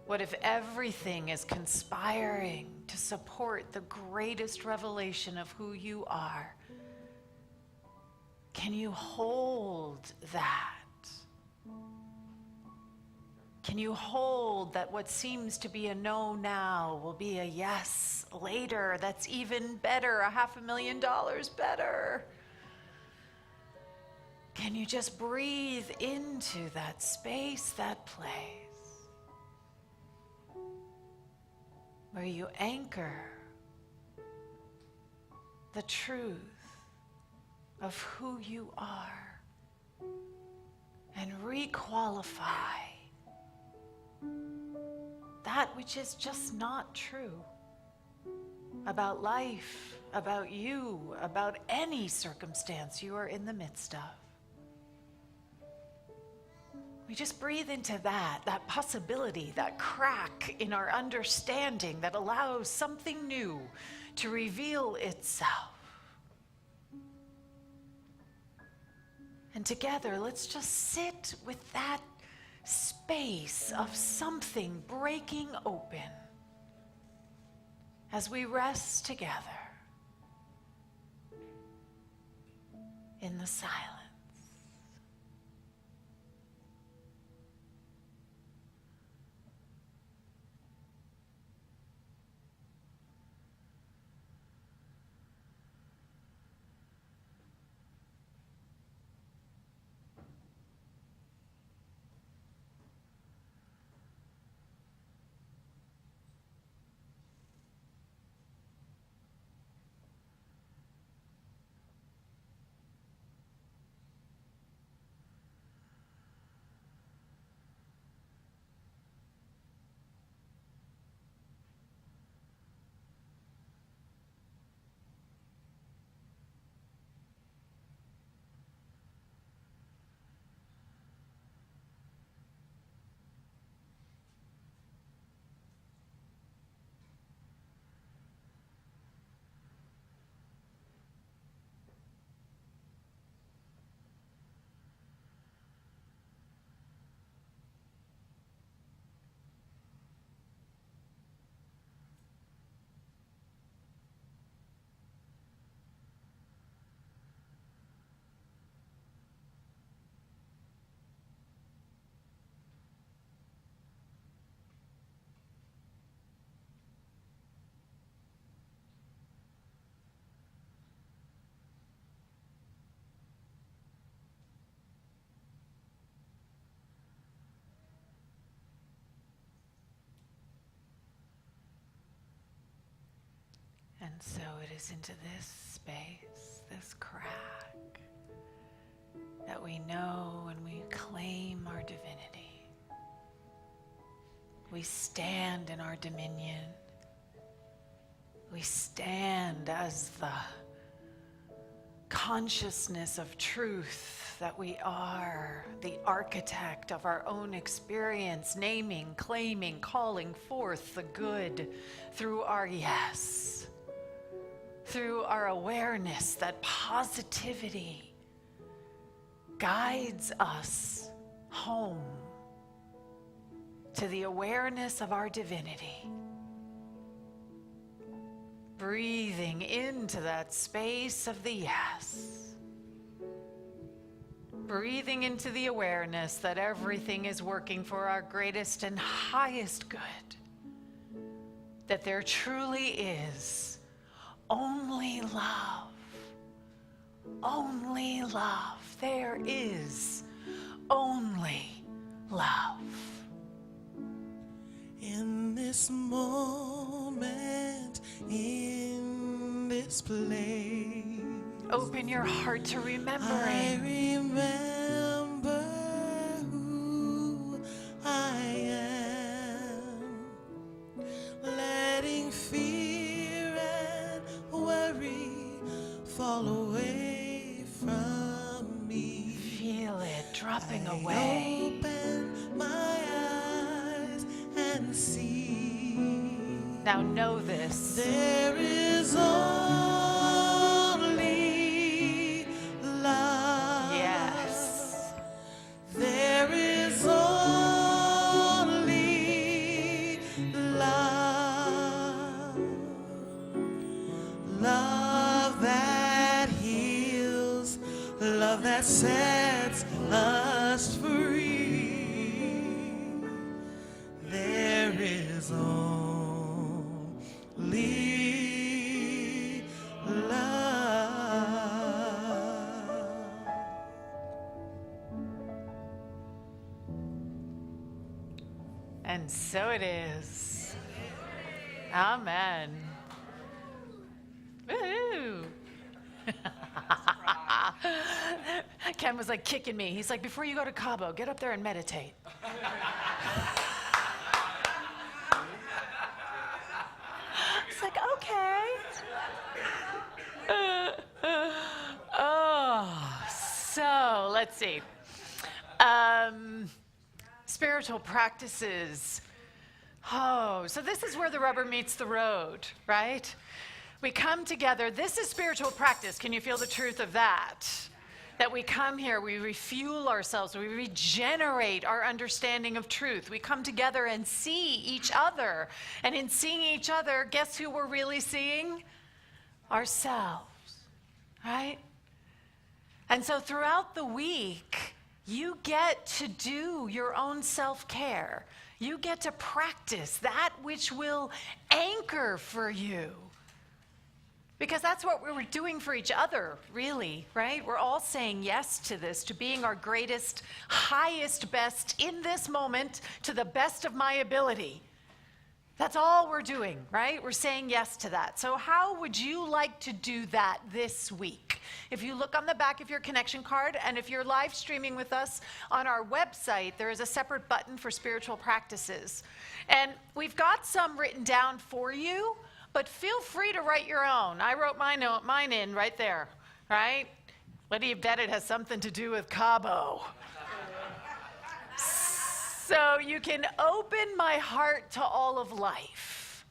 What if everything is conspiring to support the greatest revelation of who you are? Can you hold that? Can you hold that what seems to be a no now will be a yes later? That's even better, $500,000 better. Can you just breathe into that space, that place, where you anchor the truth of who you are and requalify that which is just not true about life, about you, about any circumstance you are in the midst of. We just breathe into that possibility, that crack in our understanding that allows something new to reveal itself. And together, let's just sit with that space of something breaking open as we rest together in the silence. And so it is into this space, this crack, that we know and we claim our divinity. We stand in our dominion. We stand as the consciousness of truth that we are the architect of our own experience, naming, claiming, calling forth the good through our yes, through our awareness that positivity guides us home to the awareness of our divinity. Breathing into that space of the yes. Breathing into the awareness that everything is working for our greatest and highest good. That there truly is only love. Only love. There is only love. In this moment, in this place, Open your heart to I remembering. remember who I am, letting fear and worry fall away from me. Feel it dropping I away. open my eyes and see Now know this. there is only love. Yes. There is only love. Love that heals, love that sets us free. There is only love. And so it is. Amen. Woo! Ken was like kicking me. He's like, before you go to Cabo, get up there and meditate. It's like, okay. Oh, so let's see. Spiritual practices. Oh, so this is where the rubber meets the road, right? We come together. This is spiritual practice. Can you feel the truth of that? That we come here, we refuel ourselves, we regenerate our understanding of truth. We come together and see each other. And in seeing each other, guess who we're really seeing? Ourselves, right? And so throughout the week, you get to do your own self-care. You get to practice that which will anchor for you. Because that's what we're doing for each other, really, right? We're all saying yes to this, to being our greatest, highest, best in this moment to the best of my ability. That's all we're doing, right? We're saying yes to that. So how would you like to do that this week? If you look on the back of your connection card, and if you're live streaming with us on our website, there is a separate button for spiritual practices. And we've got some written down for you, but feel free to write your own. I wrote mine in right there, right? What do you bet it has something to do with Cabo? So you can open my heart to all of life.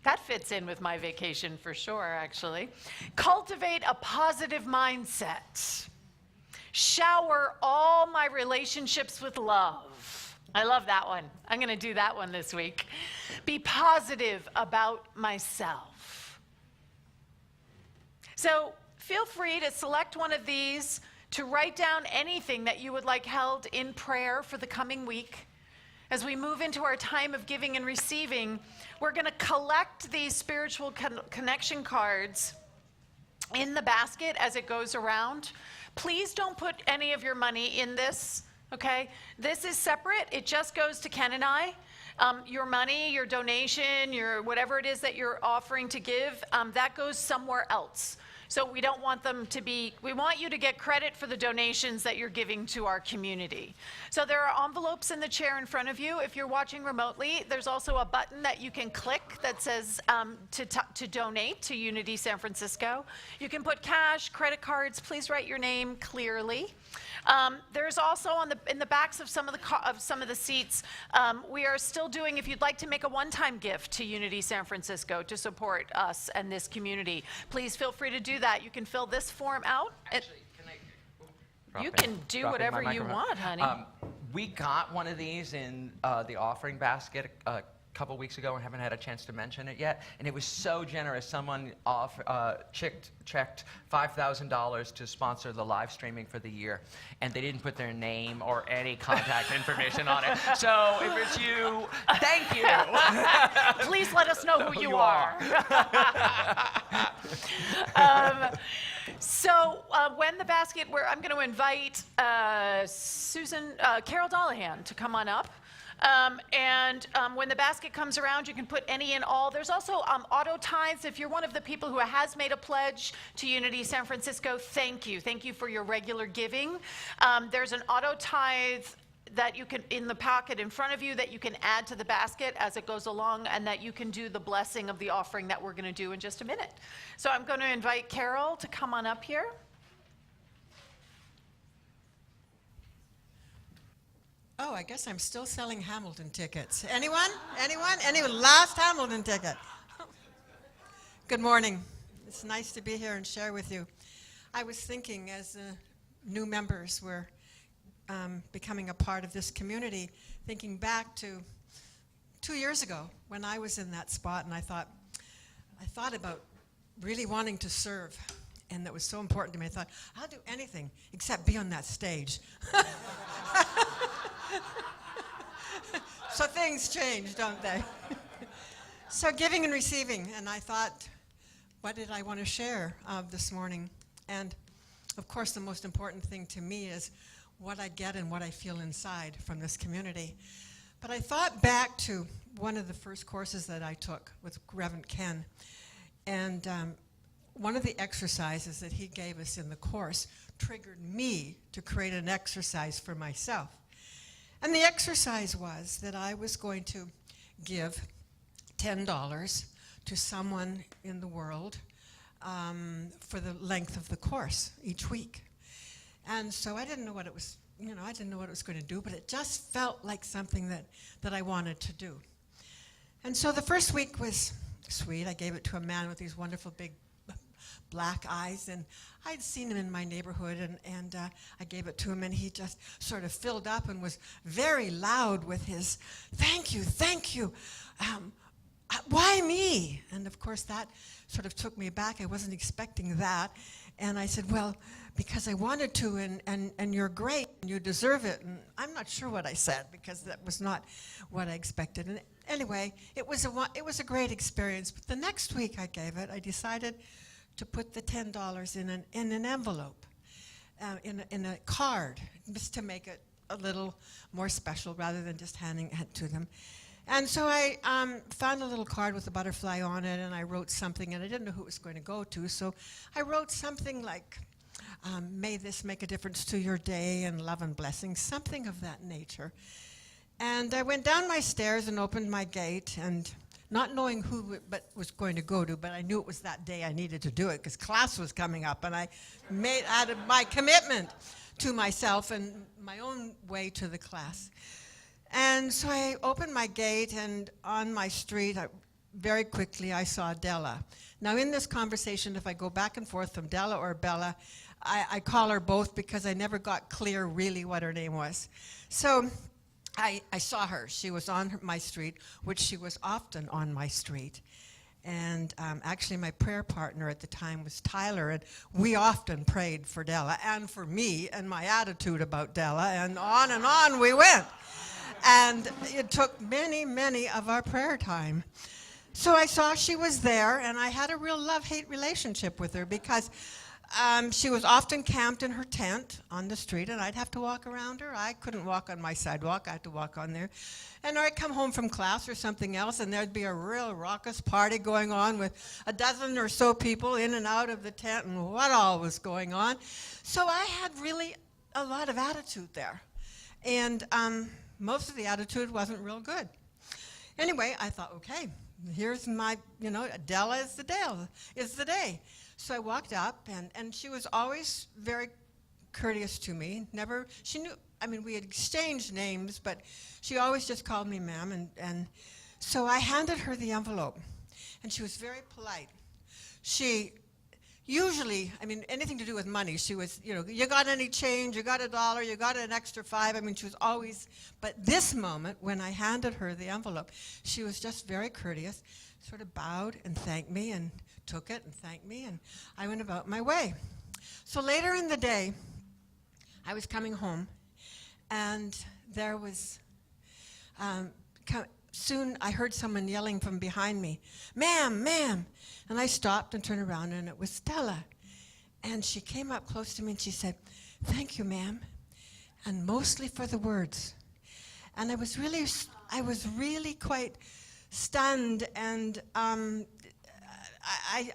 That fits in with my vacation for sure, actually. Cultivate a positive mindset. Shower all my relationships with love. I love that one. I'm going to do that one this week. Be positive about myself. So feel free to select one of these, to write down anything that you would like held in prayer for the coming week. As we move into our time of giving and receiving, we're going to collect these spiritual connection cards in the basket as it goes around. Please don't put any of your money in this, okay? This is separate. It just goes to Ken and I. your money, your donation, your whatever it is that you're offering to give, that goes somewhere else. So we don't want them to be, we want you to get credit for the donations that you're giving to our community. So there are envelopes in the chair in front of you. If you're watching remotely, there's also a button that you can click that says to donate to Unity San Francisco. You can put cash, credit cards, please write your name clearly. There's also in the backs of some of the seats, we are still doing, if you'd like to make a one-time gift to Unity San Francisco to support us and this community, please feel free to do that. You can fill this form out. Actually, You can do whatever you want, honey. We got one of these in the offering basket a couple weeks ago and haven't had a chance to mention it yet. And it was so generous. Someone checked $5,000 to sponsor the live streaming for the year. And they didn't put their name or any contact information on it. So if it's you, thank you. Please let us know who you are. So when the basket, I'm going to invite Carol Dollahan to come on up. When the basket comes around, you can put any and all. There's also auto tithes. If you're one of the people who has made a pledge to Unity San Francisco, thank you. Thank you for your regular giving. There's an auto tithe that you can, in the pocket in front of you, that you can add to the basket as it goes along, and that you can do the blessing of the offering that we're going to do in just a minute. So I'm going to invite Carol to come on up here. Oh, I guess I'm still selling Hamilton tickets. Anyone? Anyone? Anyone? Last Hamilton ticket. Good morning. It's nice to be here and share with you. I was thinking as new members were becoming a part of this community, thinking back to 2 years ago when I was in that spot, and I thought about really wanting to serve. And that was so important to me. I thought, I'll do anything except be on that stage. So things change, don't they? So giving and receiving, and I thought, what did I want to share this morning? And of course, the most important thing to me is what I get and what I feel inside from this community. But I thought back to one of the first courses that I took with Reverend Ken, and one of the exercises that he gave us in the course triggered me to create an exercise for myself. And the exercise was that I was going to give $10 to someone in the world for the length of the course each week. And so I didn't know what it was, I didn't know what it was going to do, but it just felt like something that I wanted to do. And so the first week was sweet. I gave it to a man with these wonderful big black eyes, and I'd seen him in my neighborhood, and I gave it to him, and he just sort of filled up and was very loud with his, thank you, why me? And of course that sort of took me back. I wasn't expecting that, and I said, well, because I wanted to, and you're great, and you deserve it, and I'm not sure what I said, because that was not what I expected. And anyway, it was a great experience, but the next week I gave it, I decided to put the $10 in an envelope, in a card, just to make it a little more special rather than just handing it to them. And so I found a little card with a butterfly on it, and I wrote something, and I didn't know who it was going to go to, so I wrote something like, may this make a difference to your day, and love and blessings, something of that nature. And I went down my stairs and opened my gate, and not knowing who it was going to go to, but I knew it was that day I needed to do it because class was coming up, and I made out of my commitment to myself and my own way to the class. And so I opened my gate, and on my street, very quickly I saw Della. Now in this conversation, if I go back and forth from Della or Bella, I call her both because I never got clear really what her name was. So I saw her. She was on my street, which she was often on my street. And actually my prayer partner at the time was Tyler, and we often prayed for Della and for me and my attitude about Della, and on we went. And it took many, many of our prayer time. So I saw she was there, and I had a real love-hate relationship with her because She was often camped in her tent on the street, and I'd have to walk around her. I couldn't walk on my sidewalk. I had to walk on there. And I'd come home from class or something else, and there'd be a real raucous party going on with a dozen or so people in and out of the tent, and what all was going on. So I had really a lot of attitude there. And most of the attitude wasn't real good. Anyway, I thought, okay, here's my, Della is the day. So I walked up, and she was always very courteous to me. She knew, we had exchanged names, but she always just called me ma'am. And so I handed her the envelope, and she was very polite. She usually, anything to do with money, she was, you got any change, you got $1, you got an extra $5. She was always, but this moment, when I handed her the envelope, she was just very courteous, sort of bowed and thanked me and took it and thanked me, and I went about my way. So later in the day, I was coming home, and there was, soon I heard someone yelling from behind me, "Ma'am, ma'am." And I stopped and turned around, and it was Stella. And she came up close to me, and she said, "Thank you, ma'am, and mostly for the words." And I was really quite stunned, and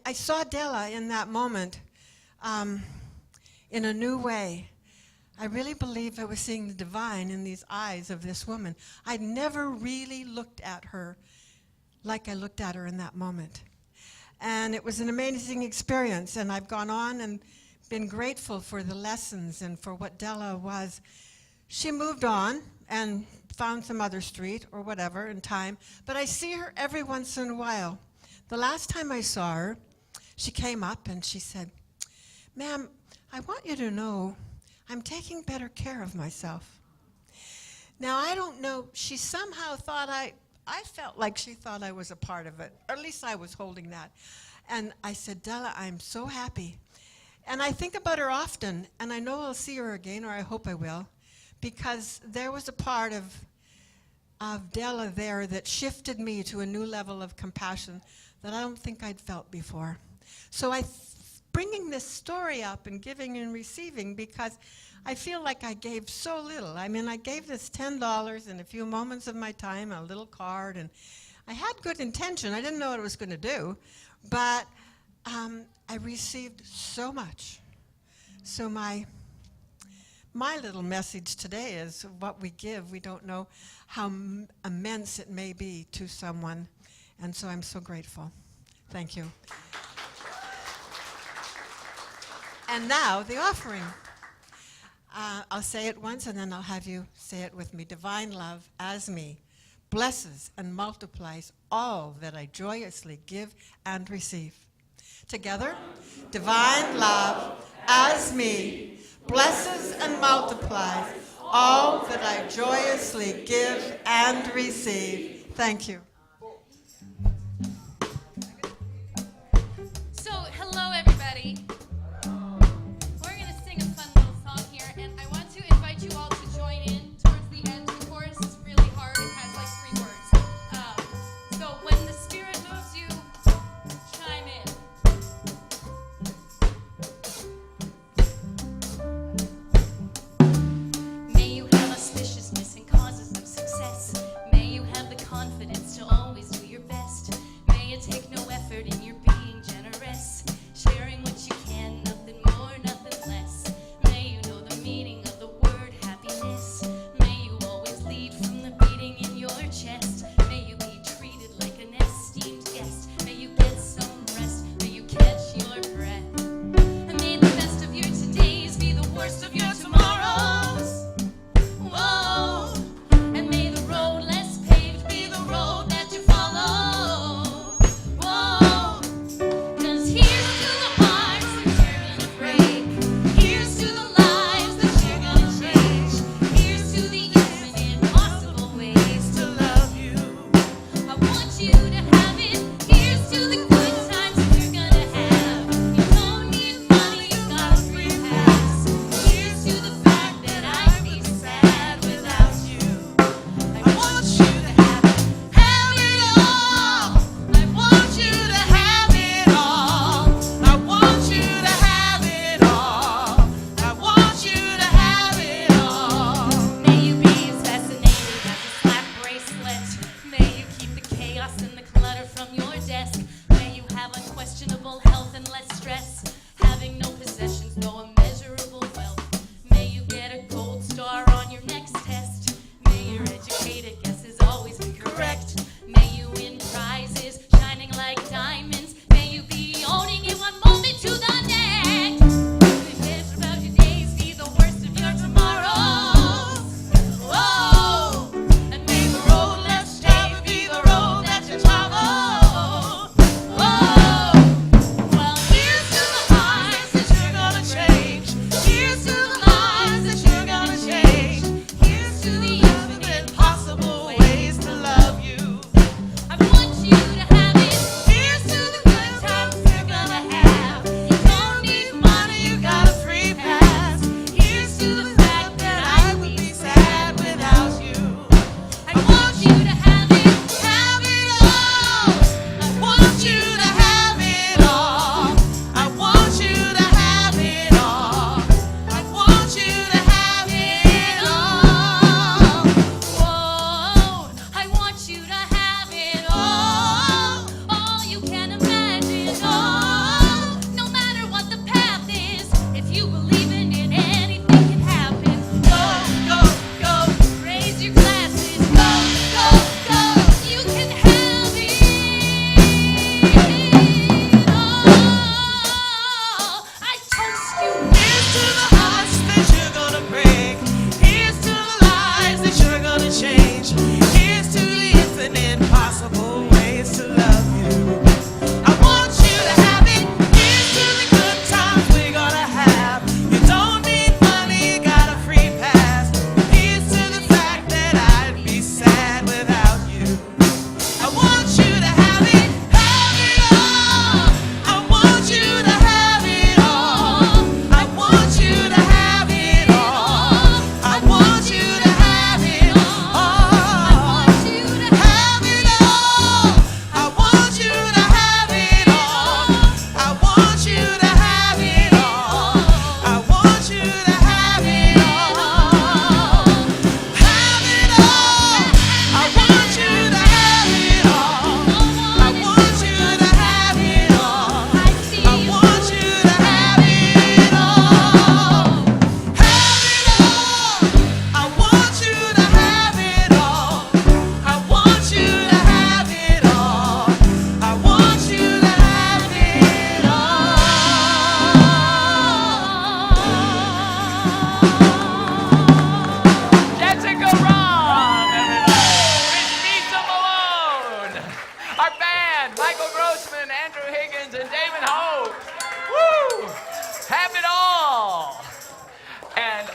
I saw Della in that moment in a new way. I really believe I was seeing the divine in these eyes of this woman. I'd never really looked at her like I looked at her in that moment. And it was an amazing experience, and I've gone on and been grateful for the lessons and for what Della was. She moved on and found some other street or whatever in time, but I see her every once in a while. The last time I saw her, she came up and she said, "Ma'am, I want you to know I'm taking better care of myself." Now, I don't know, she somehow thought I felt like she thought I was a part of it, or at least I was holding that. And I said, "Della, I'm so happy." And I think about her often, and I know I'll see her again, or I hope I will, because there was a part of Della there that shifted me to a new level of compassion that I don't think I'd felt before. So bringing this story up and giving and receiving, because I feel like I gave so little. I gave this $10 and a few moments of my time, a little card, and I had good intention. I didn't know what it was going to do, but I received so much. So my little message today is what we give, we don't know how immense it may be to someone, and so I'm so grateful. Thank you. And now the offering. I'll say it once, and then I'll have you say it with me. Divine love, as me, blesses and multiplies all that I joyously give and receive. Together, divine love, as me, blesses and multiplies all that I joyously give and receive. Thank you. So, hello everybody. We're going to sing a fun little song here, and I want to invite you all to join in towards the end. The chorus is really hard. It has like 3 words. So when the Spirit moves you, chime in. May you have auspiciousness and causes of success. May you have the confidence to always do your best. May it take no effort in your being generous, sharing what you can, nothing more, nothing less. May you know the meaning of the word happiness. May you always lead from the beating in your chest. May you be treated like an esteemed guest. May you get some rest. May you catch your breath. And may the best of your todays be the worst of your tomorrows. Whoa. And may the road less paved be the road that you follow. Whoa. 'Cause here's to the hearts that you're gonna break. Here's to the lives that you're gonna change. Here's to the infinite possible ways to love you. I want you to have it. Here's to the good times that you're gonna have. You don't need money, you got a free pass. Here's to the fact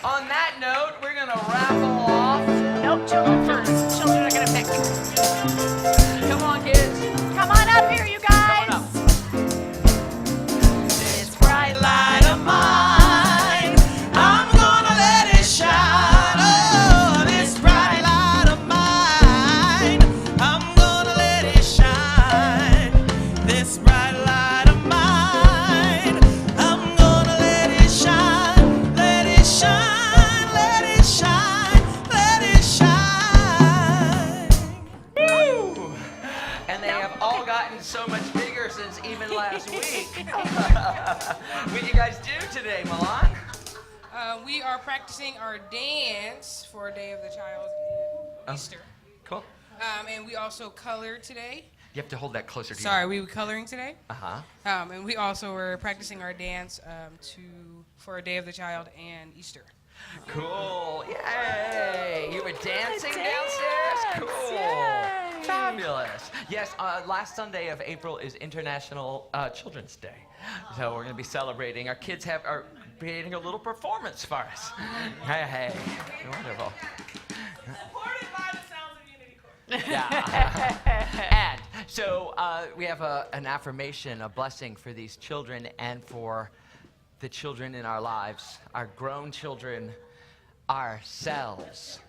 On that note, we're going to raffle off. Nope, children first. Children are gonna pick. Come on, kids. Come on up here, you guys. Come on up. This bright Light of mine, I'm gonna let it shine. Oh, this bright light of mine, I'm gonna let it shine. This bright light of mine, I'm gonna let it shine. Let it shine, let it shine, let it shine. Woo! And they have all gotten so much bigger since even last week. What do you guys do today, Milan? We are practicing our dance for Day of the Child Easter. Cool. And we also colored today. You have to hold that closer to Sorry, we were coloring today. you. Uh-huh. And we also were practicing our dance for Day of the Child and Easter. Cool. Yay! You were dancing downstairs? Cool. Yay. Fabulous. Yes, last Sunday of April is International Children's Day. So we're going to be celebrating. Our kids are creating a little performance for us. Hey. Wonderful. Supported by the Sounds of Unity Corps. Yeah. And so we have an affirmation, a blessing for these children and for the children in our lives, our grown children, ourselves,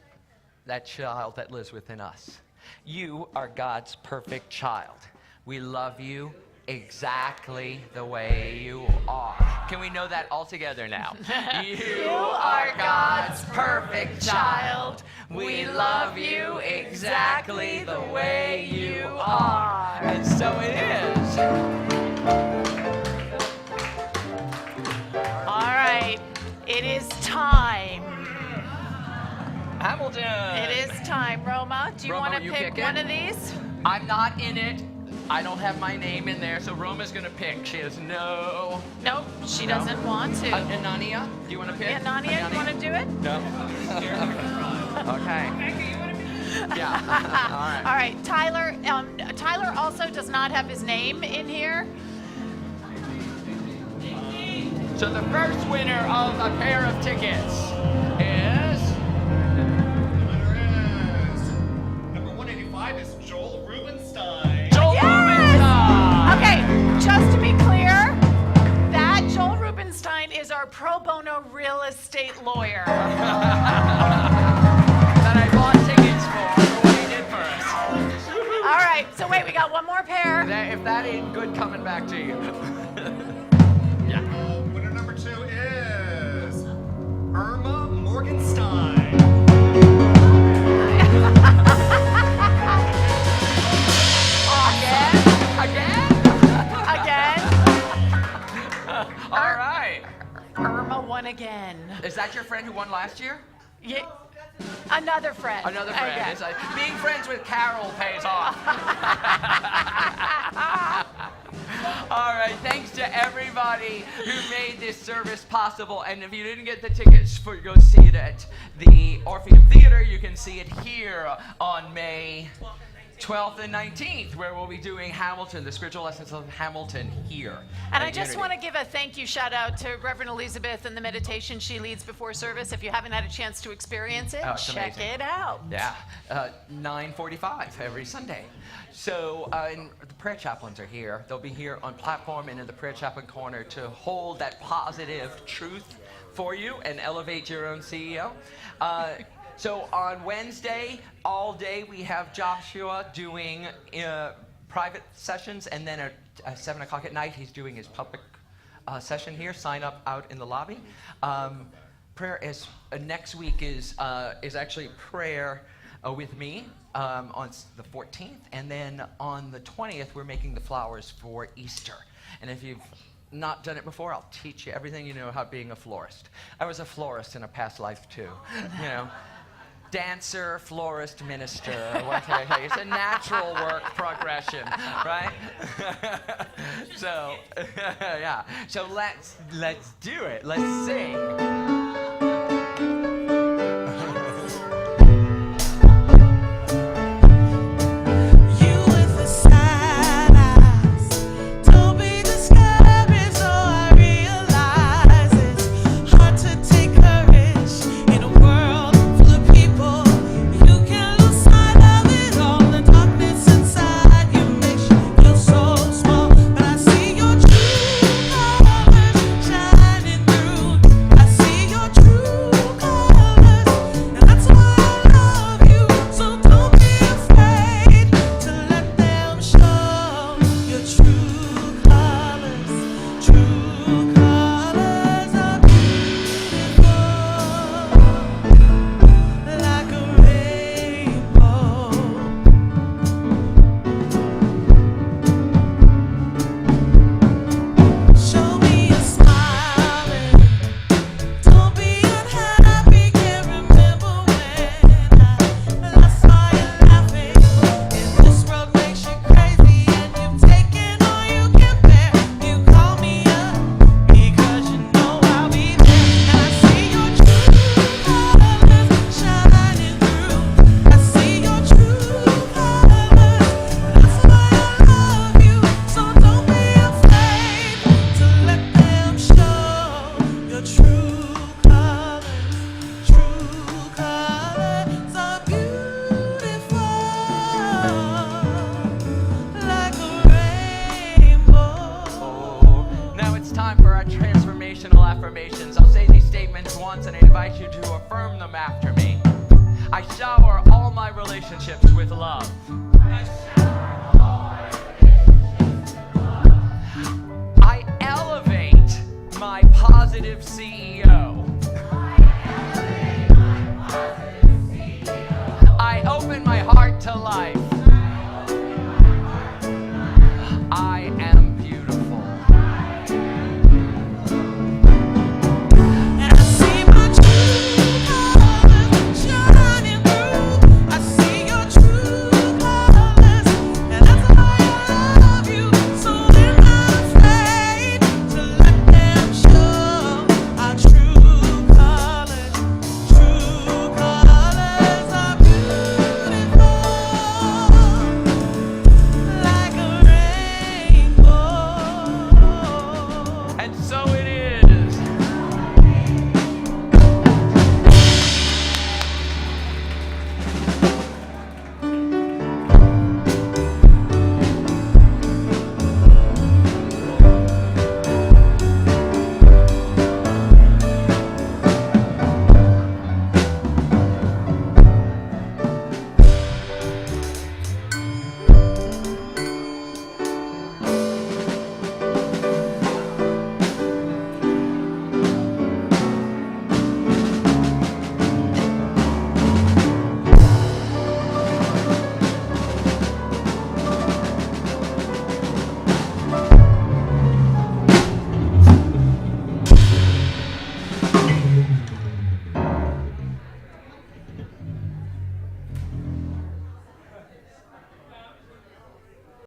that child that lives within us. You are God's perfect child. We love you exactly the way you are. Can we know that all together now? You are God's perfect child. We love you exactly the way you are. And so it is. All right, it is time. Hamilton. It is time. Roma, do you Roma, want to you pick pick it? one of these? I'm not in it. I don't have my name in there, so Roma's gonna pick. She has no. Nope, she No. doesn't want to. Anania, do you want to pick? Yeah, Nania, you want to do it? No. Okay. Yeah. All right, Tyler. Tyler also does not have his name in here. So the first winner of a pair of tickets is. Number 185 is Joel Rubenstein. Joel Rubenstein. Okay, just to be clear, that Joel Rubenstein is our pro bono real estate lawyer. That I bought tickets for what he did for us. All right, so wait, we got one more pair. If that ain't good, coming back to you. Winner number 2 is Irma Morgenstein. Again? All right. Irma won again. Is that your friend who won last year? Yeah. Another friend. Another friend. Okay. It's like being friends with Carol pays off. All right. Thanks to everybody who made this service possible. And if you didn't get the tickets for go see it at the Orpheum Theater, you can see it here on May 12th and 19th, where we'll be doing Hamilton, the spiritual lessons of Hamilton here. And at I just Unity. want to give a thank you shout out to Reverend Elizabeth and the meditation she leads before service. If you haven't had a chance to experience it, Oh, it's check amazing. it out. Yeah, 9:45 every Sunday. So and the prayer chaplains are here. They'll be here on platform and in the prayer chaplain corner to hold that positive truth for you and elevate your own CEO. So on Wednesday, all day, we have Joshua doing private sessions, and then at 7 o'clock at night, he's doing his public session here. Sign up out in the lobby. Prayer is next week is actually prayer with me on the 14th, and then on the 20th, we're making the flowers for Easter. And if you've not done it before, I'll teach you everything you know about being a florist. I was a florist in a past life too, you know. Dancer, florist, minister. What can I tell you? It's a natural work progression, right? So, yeah. So let's do it. Let's sing. You with the sad eyes, don't be discouraged. Oh, I realize it's hard to take courage invite you to affirm them after me. I shower all my relationships with love. I elevate my positive CEO.